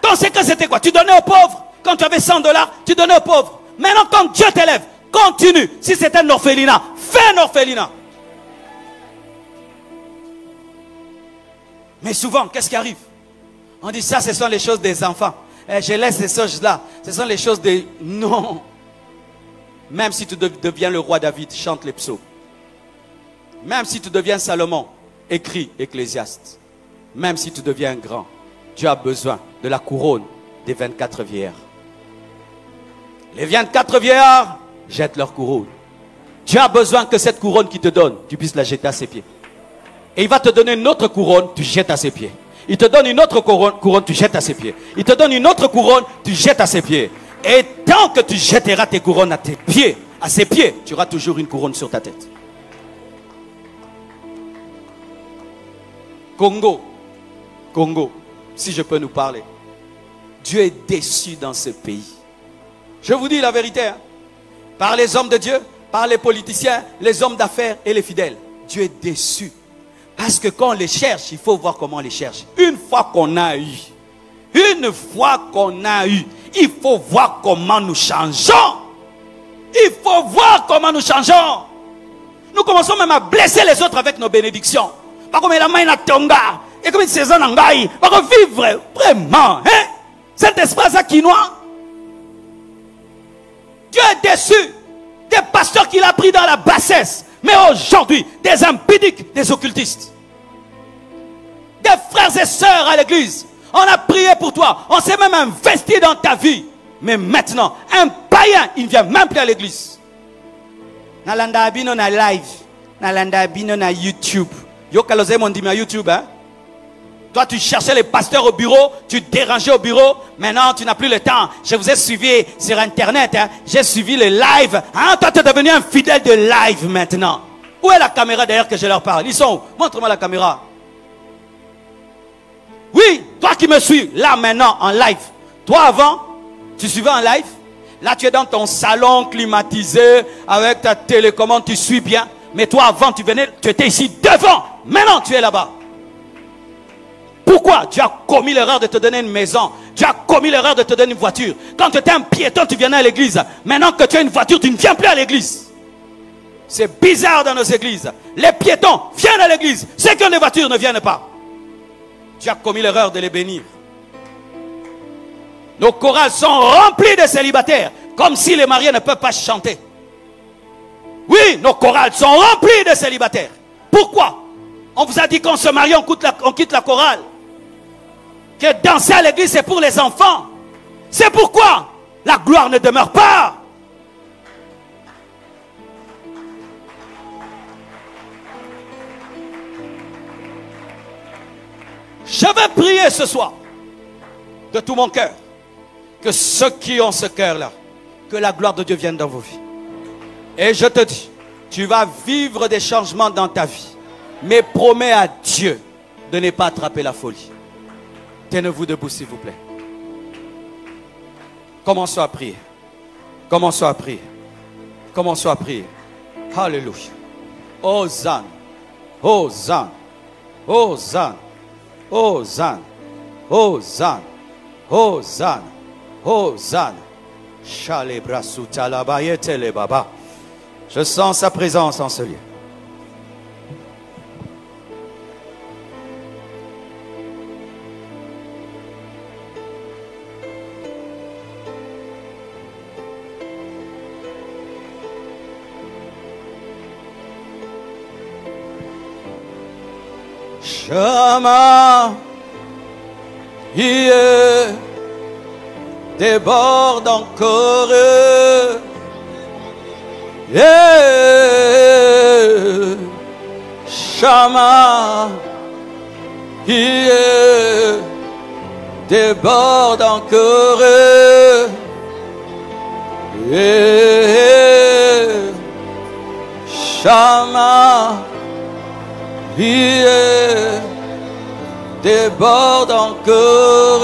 ton secret c'était quoi? Tu donnais aux pauvres. Quand tu avais 100 $, tu donnais aux pauvres. Maintenant quand Dieu t'élève, continue. Si c'est un orphelinat, fais un orphelinat. Mais souvent, qu'est-ce qui arrive? On dit ça, ce sont les choses des enfants. je laisse ces choses-là. Ce sont les choses de... Non. Même si tu deviens le roi David, chante les psaumes. Même si tu deviens Salomon, écris Ecclésiaste. Même si tu deviens grand, tu as besoin de la couronne des 24 vieillards. Les 24 vieillards jettent leur couronne. Tu as besoin que cette couronne qui te donne, tu puisses la jeter à ses pieds. Et il va te donner une autre couronne, tu jettes à ses pieds. Il te donne une autre couronne, tu jettes à ses pieds. Il te donne une autre couronne, tu jettes à ses pieds. Et tant que tu jetteras tes couronnes à ses pieds, tu auras toujours une couronne sur ta tête. Congo, si je peux nous parler. Dieu est déçu dans ce pays. Je vous dis la vérité, hein. Par les hommes de Dieu, par les politiciens, les hommes d'affaires et les fidèles. Dieu est déçu. Parce que quand on les cherche, il faut voir comment on les cherche. Une fois qu'on a eu, il faut voir comment nous changeons. Il faut voir comment nous changeons. Nous commençons même à blesser les autres avec nos bénédictions. Pas comme la main à tonga. Et comme une saison en gaï. Pas comme vivre vraiment. Hein? Cet espace à quinoa. Dieu est déçu des pasteurs qu'il a pris dans la bassesse. Mais aujourd'hui, des impudiques, des occultistes. Des frères et sœurs à l'église. On a prié pour toi. On s'est même investi dans ta vie. Mais maintenant, un païen, il ne vient même plus à l'église. Nalanda abino na live. Nalanda abino na YouTube. Yo kalose mon dimi à YouTube, hein? Toi, tu cherchais les pasteurs au bureau, tu dérangeais au bureau. Maintenant, tu n'as plus le temps. Je vous ai suivi sur Internet. Hein? J'ai suivi le live. Hein? Toi, tu es devenu un fidèle de live maintenant. Où est la caméra d'ailleurs que je leur parle? Ils sont où? Montre-moi la caméra. Oui, toi qui me suis là maintenant en live. Toi avant, tu suivais en live. Là, tu es dans ton salon climatisé avec ta télécommande, tu suis bien. Mais toi avant, tu étais ici devant. Maintenant, tu es là-bas. Pourquoi? Tu as commis l'erreur de te donner une maison. Tu as commis l'erreur de te donner une voiture. Quand tu étais un piéton, tu venais à l'église. Maintenant que tu as une voiture, tu ne viens plus à l'église. C'est bizarre dans nos églises. Les piétons viennent à l'église. Ceux qui ont des voitures ne viennent pas. Tu as commis l'erreur de les bénir. Nos chorales sont remplies de célibataires. Comme si les mariés ne peuvent pas chanter. Oui, nos chorales sont remplies de célibataires. Pourquoi? On vous a dit qu'on se marie, on quitte la chorale. Que danser à l'église, c'est pour les enfants. C'est pourquoi la gloire ne demeure pas. Je vais prier ce soir de tout mon cœur que ceux qui ont ce cœur-là, que la gloire de Dieu vienne dans vos vies. Et je te dis, tu vas vivre des changements dans ta vie. Mais promets à Dieu de ne pas attraper la folie. Tenez-vous debout s'il vous plaît. Commençons à prier. Commençons à prier. Commençons à prier. Alléluia. Hosanna. Hosanna. Hosanna. Hosanna. Hosanna. Hosanna. Hosanna. Chalebrasuta la bayete le baba. Je sens sa présence en ce lieu. Chama, yeah, déborde encore, yeah, Chama, yeah, déborde encore, yeah, Chama. Yeah, déborde encore.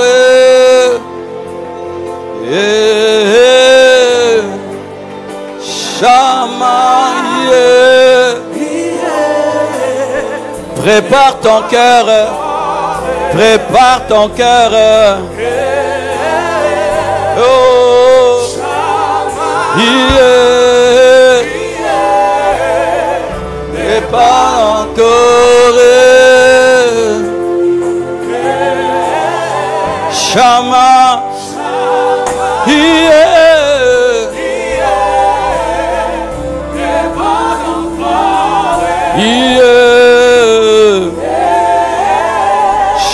Yeah, Chama, yeah. Prépare ton cœur, prépare ton cœur. Oh, yeah, prépare encore. Chama,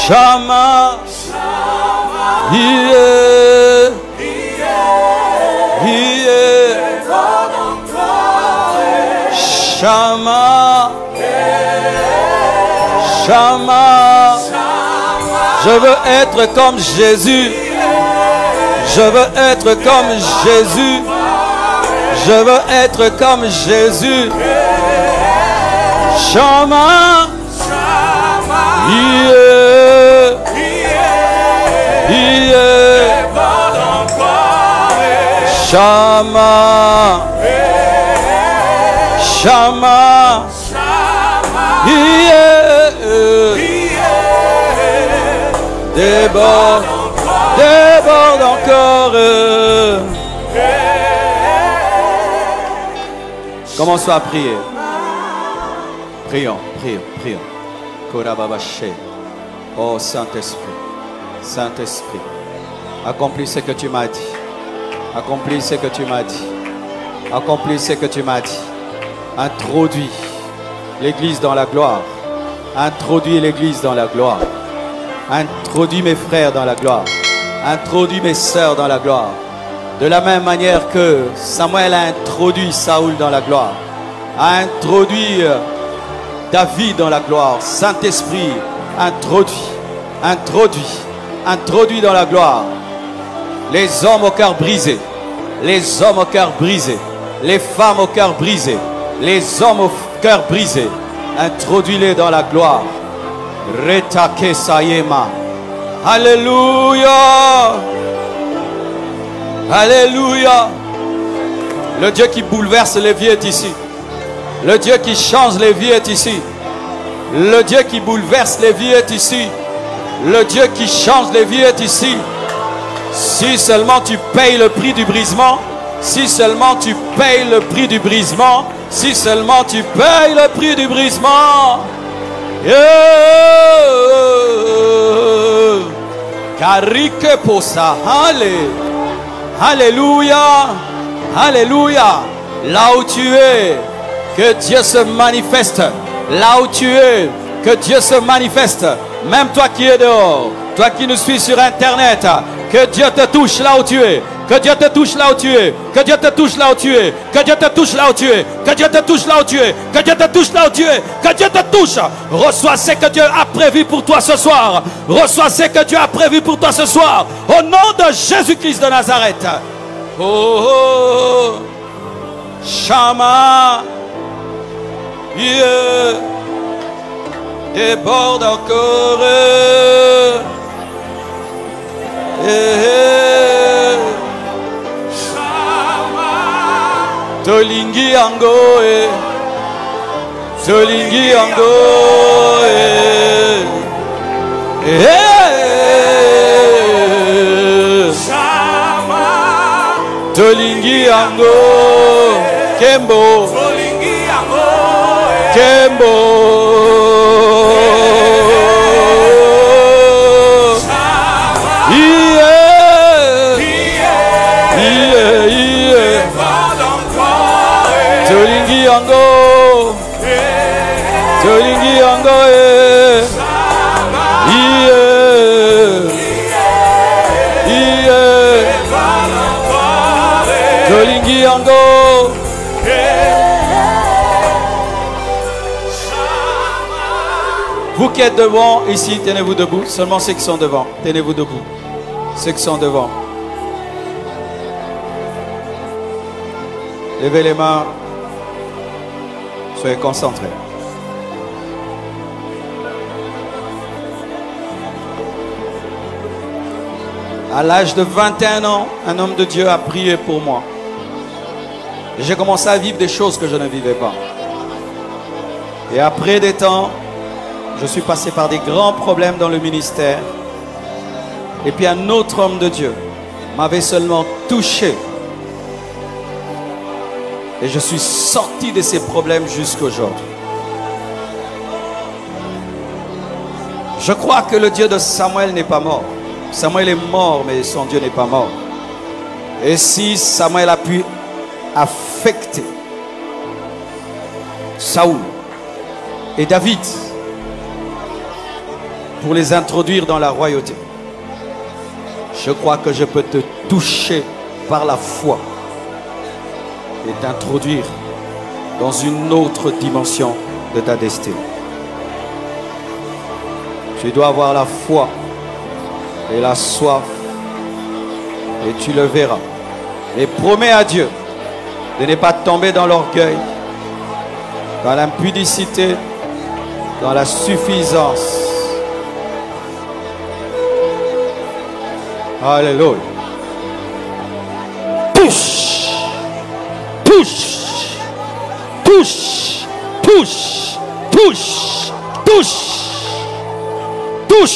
Shama, yeah, yeah, Shama, Shama, je veux être comme Jésus, je veux être comme Jésus, je veux être comme Jésus. Shama, yeah, yeah, Shama, Shama, yeah, déborde, déborde encore. Commençons à prier. Prions, prions, prions. Korababaché. Oh Saint-Esprit, Saint-Esprit, accomplis ce que tu m'as dit. Accomplis ce que tu m'as dit. Accomplis ce que tu m'as dit. Introduis l'Église dans la gloire. Introduis l'Église dans la gloire. Introduis mes frères dans la gloire. Introduis mes sœurs dans la gloire. De la même manière que Samuel a introduit Saoul dans la gloire, a introduit David dans la gloire. Saint-Esprit, introduit, introduit, introduit dans la gloire les hommes au cœur brisé, les hommes au cœur brisé, les femmes au cœur brisé, les hommes au cœur brisé. Introduis-les dans la gloire. Retake Sayema. Alléluia. Alléluia. Le Dieu qui bouleverse les vies est ici. Le Dieu qui change les vies est ici. Le Dieu qui bouleverse les vies est ici. Le Dieu qui change les vies est ici. Si seulement tu payes le prix du brisement, si seulement tu payes le prix du brisement, si seulement tu payes le prix du brisement. Karike posa. Alléluia. Alléluia. Là où tu es, que Dieu se manifeste. Là où tu es, que Dieu se manifeste. Même toi qui es dehors, toi qui nous suis sur Internet, que Dieu te touche là où tu es. Que Dieu te touche là où tu es. Que Dieu te touche là où tu es. Que Dieu te touche là où tu es. Que Dieu te touche là où tu es. Que Dieu te touche là où tu es. Que Dieu te touche. Reçois ce que Dieu a prévu pour toi ce soir. Reçois ce que Dieu a prévu pour toi ce soir. Au nom de Jésus-Christ de Nazareth. Oh, oh. Shama. Yeah. Déborde encore. Tolingi ango Tolingi ango Tolingi ango Kembo Kembo Tolingi ango Tolingi ango Tolingi ango. Vous qui êtes devant ici, tenez-vous debout. Seulement ceux qui sont devant, tenez-vous debout. Ceux qui sont devant, levez les mains. Soyez concentrés. À l'âge de 21 ans, un homme de Dieu a prié pour moi. J'ai commencé à vivre des choses que je ne vivais pas. Et après des temps, je suis passé par des grands problèmes dans le ministère. Et puis un autre homme de Dieu m'avait seulement touché. Et je suis sorti de ces problèmes jusqu'aujourd'hui. Je crois que le Dieu de Samuel n'est pas mort. Samuel est mort, mais son Dieu n'est pas mort. Et si Samuel a pu affecter Saoul et David pour les introduire dans la royauté. Je crois que je peux te toucher par la foi et t'introduire dans une autre dimension de ta destinée. Tu dois avoir la foi et la soif et tu le verras. Et promets à Dieu de ne pas tomber dans l'orgueil, dans l'impudicité, dans la suffisance. Alléluia. Push, push, push, push, push, push, touche,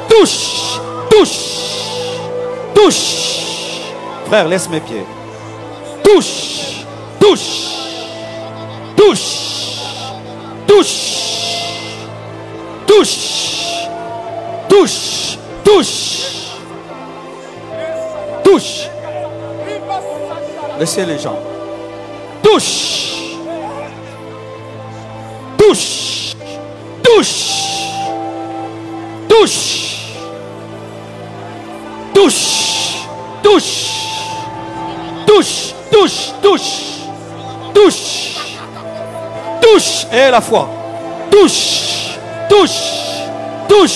touche, touche, touche. Frère, laisse mes pieds. Touche, touche, touche, touche, touche, touche, touche, touche. Laissez les gens. Touche, touche, touche, touche, touche, touche, touche, touche, touche, touche, touche, et la foi. Touche, touche, touche,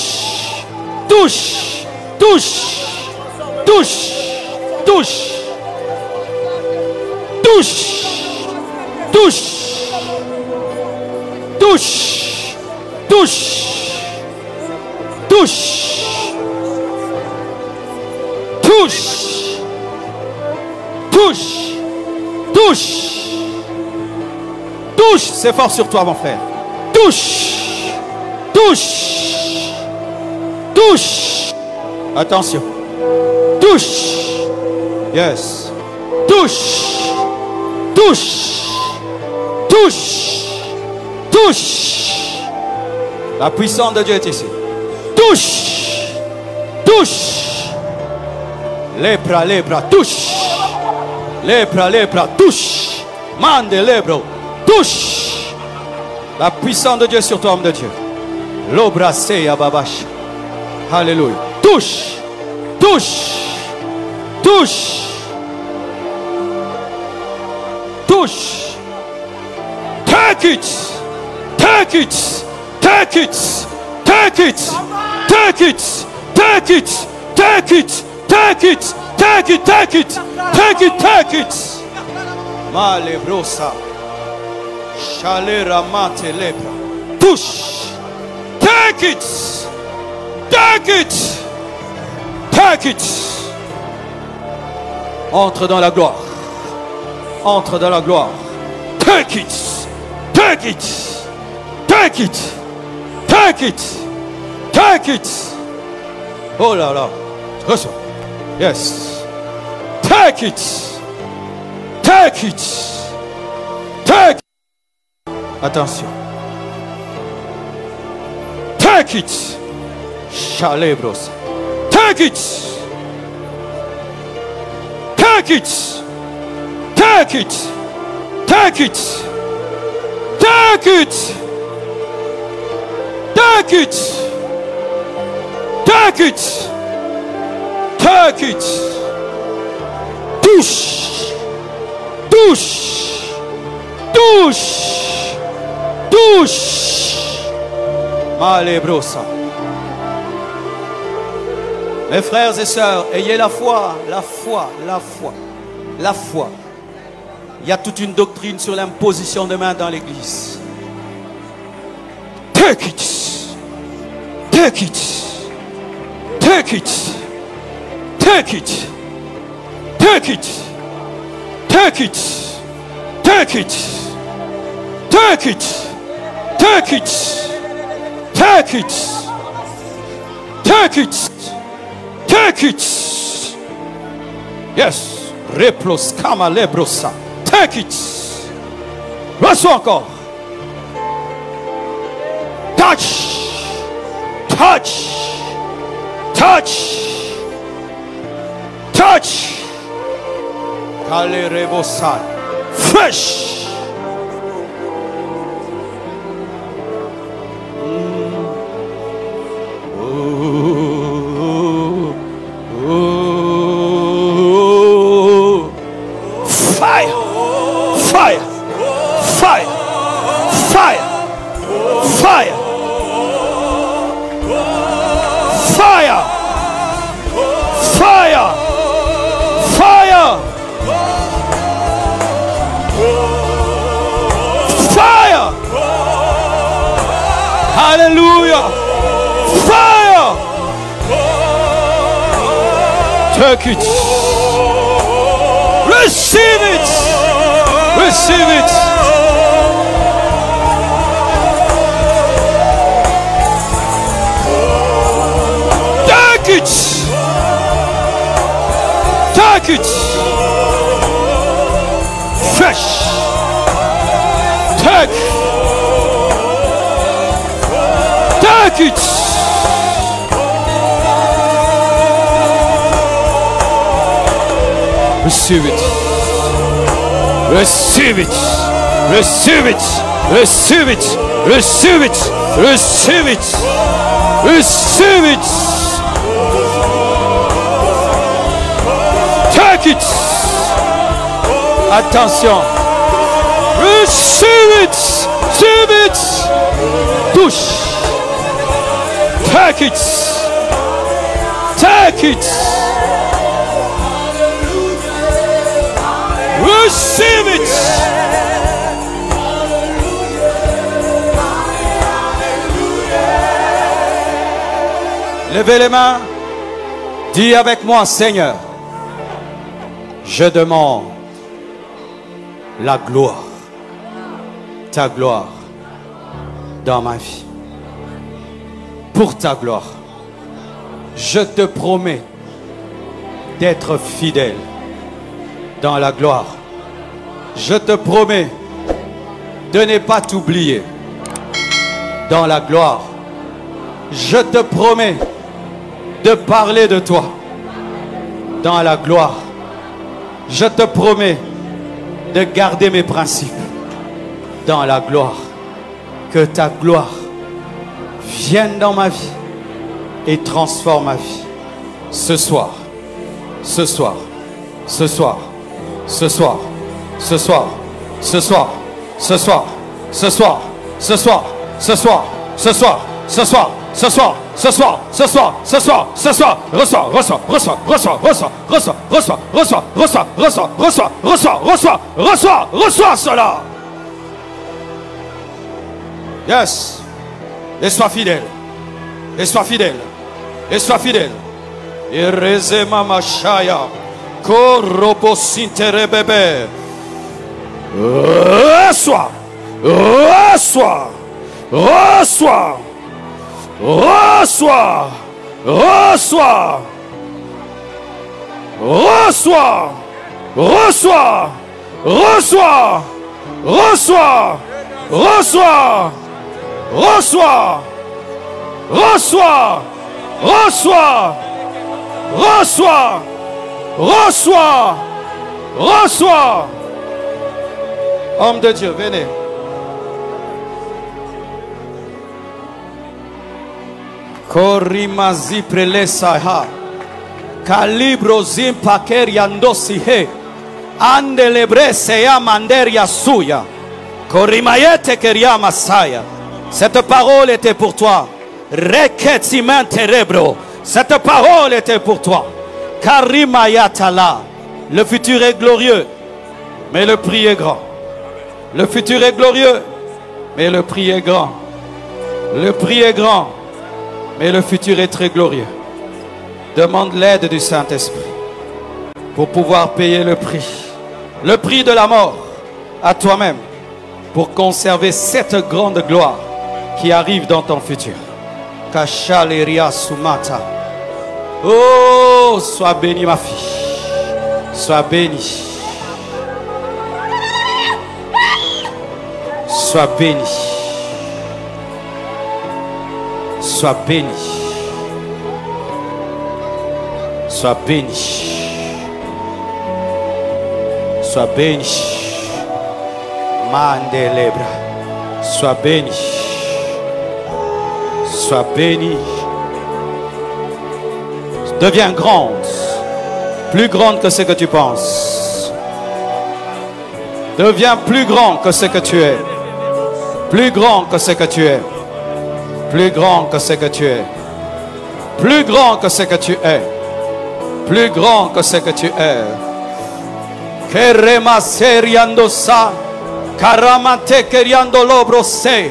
touche, touche, touche, touche, touche, touche, touche, touche, touche, touche, touche, touche, touche, c'est fort sur toi mon frère. Touche, touche, touche, attention, touche, yes, touche, touche, touche, touche, la puissance de Dieu est ici. Touche, touche, lèpra, lèpra, touche, lèpra, lèpra, touche, mande, lèpra, touche. La puissance de Dieu sur toi, homme de Dieu. L'obrasé à babache. Alléluia. Touche, touche, touche, touche. Take it, take it, take it, take it, take it, take it, take it, take it, take it, take it, take it, take it. Malebrosa. Chalera mate lepra. Touche. Take it. Take it. Take it. Entre dans la gloire. Entre dans la gloire. Take it. Take it. Take it. Take it. Take it. Oh là là. Reçois. Yes. Take it. Take it. Take it. Attention. Take it. Chalebros. Take it. Take it. Take it. Take it. Take it. Take it. Take it. Take it. Touche. Touche. Touche. Touche. Malebrosa. Mes frères et sœurs, ayez la foi, la foi, la foi, la foi. Il y a toute une doctrine sur l'imposition de mains dans l'église. Take it. Take it. Take it. Take it. Take it. Take it. Take it. Take it. Take it. Take it. Take it. Take it. Yes. Replos kama lebrosa. Take it. Reçois encore. Touch. Touch. Touch. Touch. Kale rebosa. Fresh. Hallelujah. Fire. Take it. Receive it. Receive it. Take it. Take it. Fresh. Take. Take it. Receive it. Receive it. Receive it. Receive it. Receive it. Receive it. Receive it. Take it. Attention. Receive it. Receive it. Touche. Take it. Take it. Receive it. Levez les mains. Dis avec moi, Seigneur, je demande la gloire, ta gloire dans ma vie. Pour ta gloire, je te promets d'être fidèle dans la gloire. Je te promets de ne pas t'oublier dans la gloire. Je te promets de parler de toi dans la gloire. Je te promets de garder mes principes dans la gloire. Que ta gloire vienne dans ma vie et transforme ma vie. Ce soir, ce soir, ce soir, ce soir, ce soir, ce soir, ce soir, ce soir, ce soir, ce soir, ce soir, ce soir, ce soir, ce soir, ce soir, ce soir, ce soir, reçois, reçois, reçois, reçois, reçois, reçois, reçois, reçois, reçois, reçois, reçois, reçois, reçois, reçois, reçois cela. Yes. Et sois fidèle. Et sois fidèle. Et sois fidèle. Et rezema machaya. Koroposintere bébé. Reçois. Reçois. Reçois. Reçois. Reçois. Reçois. Reçois. Reçois. Reçois. Reçois. Reçois. Reçois. Reçois. Reçois. Reçois. Reçois. Homme de Dieu, venez. Korimazi prelesaha. Calibro zimpakeriandosihe. Andelebre seya manderia suya. Korimayete keria masaya. Cette parole était pour toi. Reketiman terebro. Cette parole était pour toi. Karimayatala. Le futur est glorieux, mais le prix est grand. Le futur est glorieux, mais le prix est grand. Le prix est grand, mais le futur est très glorieux. Demande l'aide du Saint-Esprit pour pouvoir payer le prix de la mort à toi-même, pour conserver cette grande gloire qui arrive dans ton futur. Kachaleria Sumata. Oh, sois bénie ma fille. Sois bénie. Sois bénie. Sois bénie. Sois bénie. Sois bénie. Mandelebra. Sois bénie. Sois bénie. Deviens grande. Plus grande que ce que tu penses. Deviens plus grand que ce que tu es. Plus grand que ce que tu es. Plus grand que ce que tu es. Plus grand que ce que tu es. Plus grand que ce que tu es. Kerema seriando sa. Karamate keriando lobro se.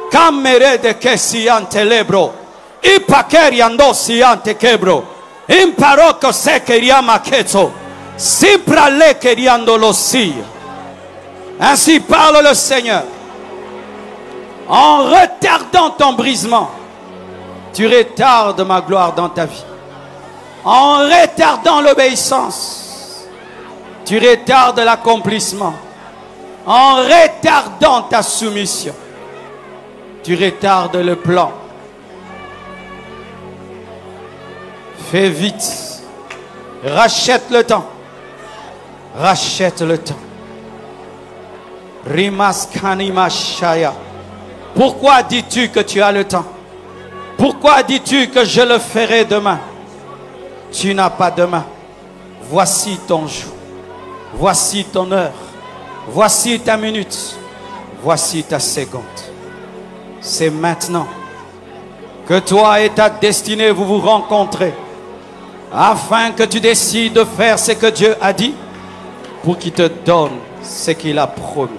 Camere de que siante lebro. I pakeri ando siante quebro. Imparoko se queria maqueto. Sipra le queriando lo si. Ainsi parle le Seigneur. En retardant ton brisement, tu retardes ma gloire dans ta vie. En retardant l'obéissance, tu retardes l'accomplissement. En retardant ta soumission, tu retardes le plan. Fais vite. Rachète le temps. Rachète le temps. Rimaskanimashaya. Pourquoi dis-tu que tu as le temps? Pourquoi dis-tu que je le ferai demain? Tu n'as pas demain. Voici ton jour. Voici ton heure. Voici ta minute. Voici ta seconde. C'est maintenant que toi et ta destinée vous vous rencontrez, afin que tu décides de faire ce que Dieu a dit, pour qu'il te donne ce qu'il a promis.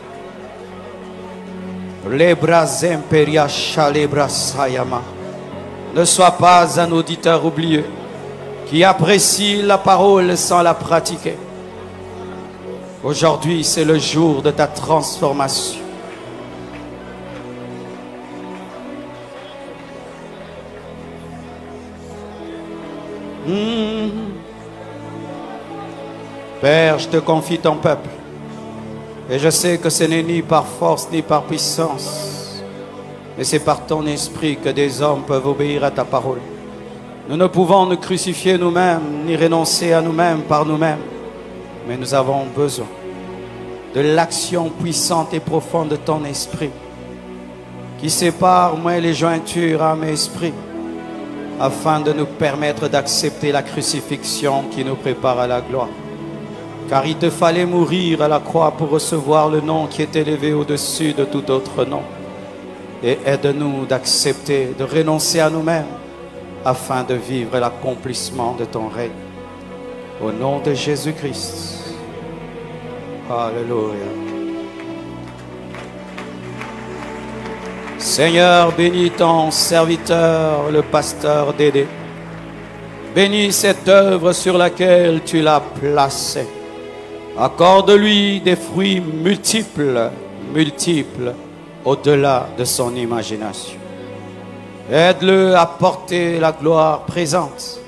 Ne sois pas un auditeur oublieux qui apprécie la parole sans la pratiquer. Aujourd'hui, c'est le jour de ta transformation. Père, je te confie ton peuple. Et je sais que ce n'est ni par force ni par puissance, mais c'est par ton esprit que des hommes peuvent obéir à ta parole. Nous ne pouvons nous crucifier nous-mêmes, ni renoncer à nous-mêmes par nous-mêmes, mais nous avons besoin de l'action puissante et profonde de ton esprit, qui sépare, moi, les jointures âme et esprit, afin de nous permettre d'accepter la crucifixion qui nous prépare à la gloire. Car il te fallait mourir à la croix pour recevoir le nom qui est élevé au-dessus de tout autre nom. Et aide-nous d'accepter, de renoncer à nous-mêmes, afin de vivre l'accomplissement de ton règne. Au nom de Jésus-Christ. Alléluia. Seigneur, bénis ton serviteur, le pasteur Dédé. Bénis cette œuvre sur laquelle tu l'as placé. Accorde-lui des fruits multiples, multiples, au-delà de son imagination. Aide-le à porter la gloire présente,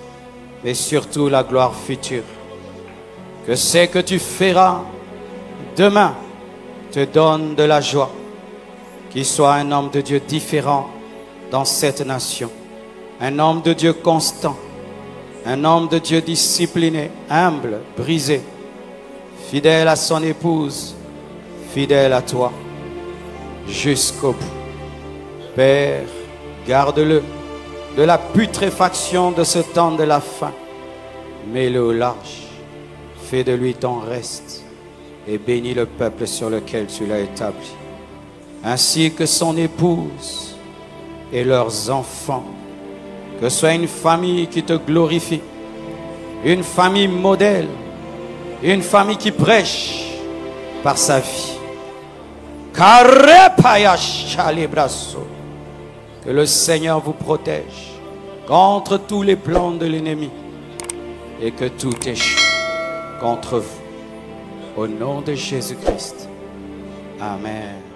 mais surtout la gloire future. Que ce que tu feras demain te donne de la joie. Qu'il soit un homme de Dieu différent dans cette nation. Un homme de Dieu constant. Un homme de Dieu discipliné, humble, brisé. Fidèle à son épouse, fidèle à toi, jusqu'au bout. Père, garde-le de la putréfaction de ce temps de la fin. Mets-le au large, fais de lui ton reste et bénis le peuple sur lequel tu l'as établi, ainsi que son épouse et leurs enfants. Que ce soit une famille qui te glorifie, une famille modèle, une famille qui prêche par sa vie. Que le Seigneur vous protège contre tous les plans de l'ennemi et que tout échoue contre vous. Au nom de Jésus-Christ. Amen.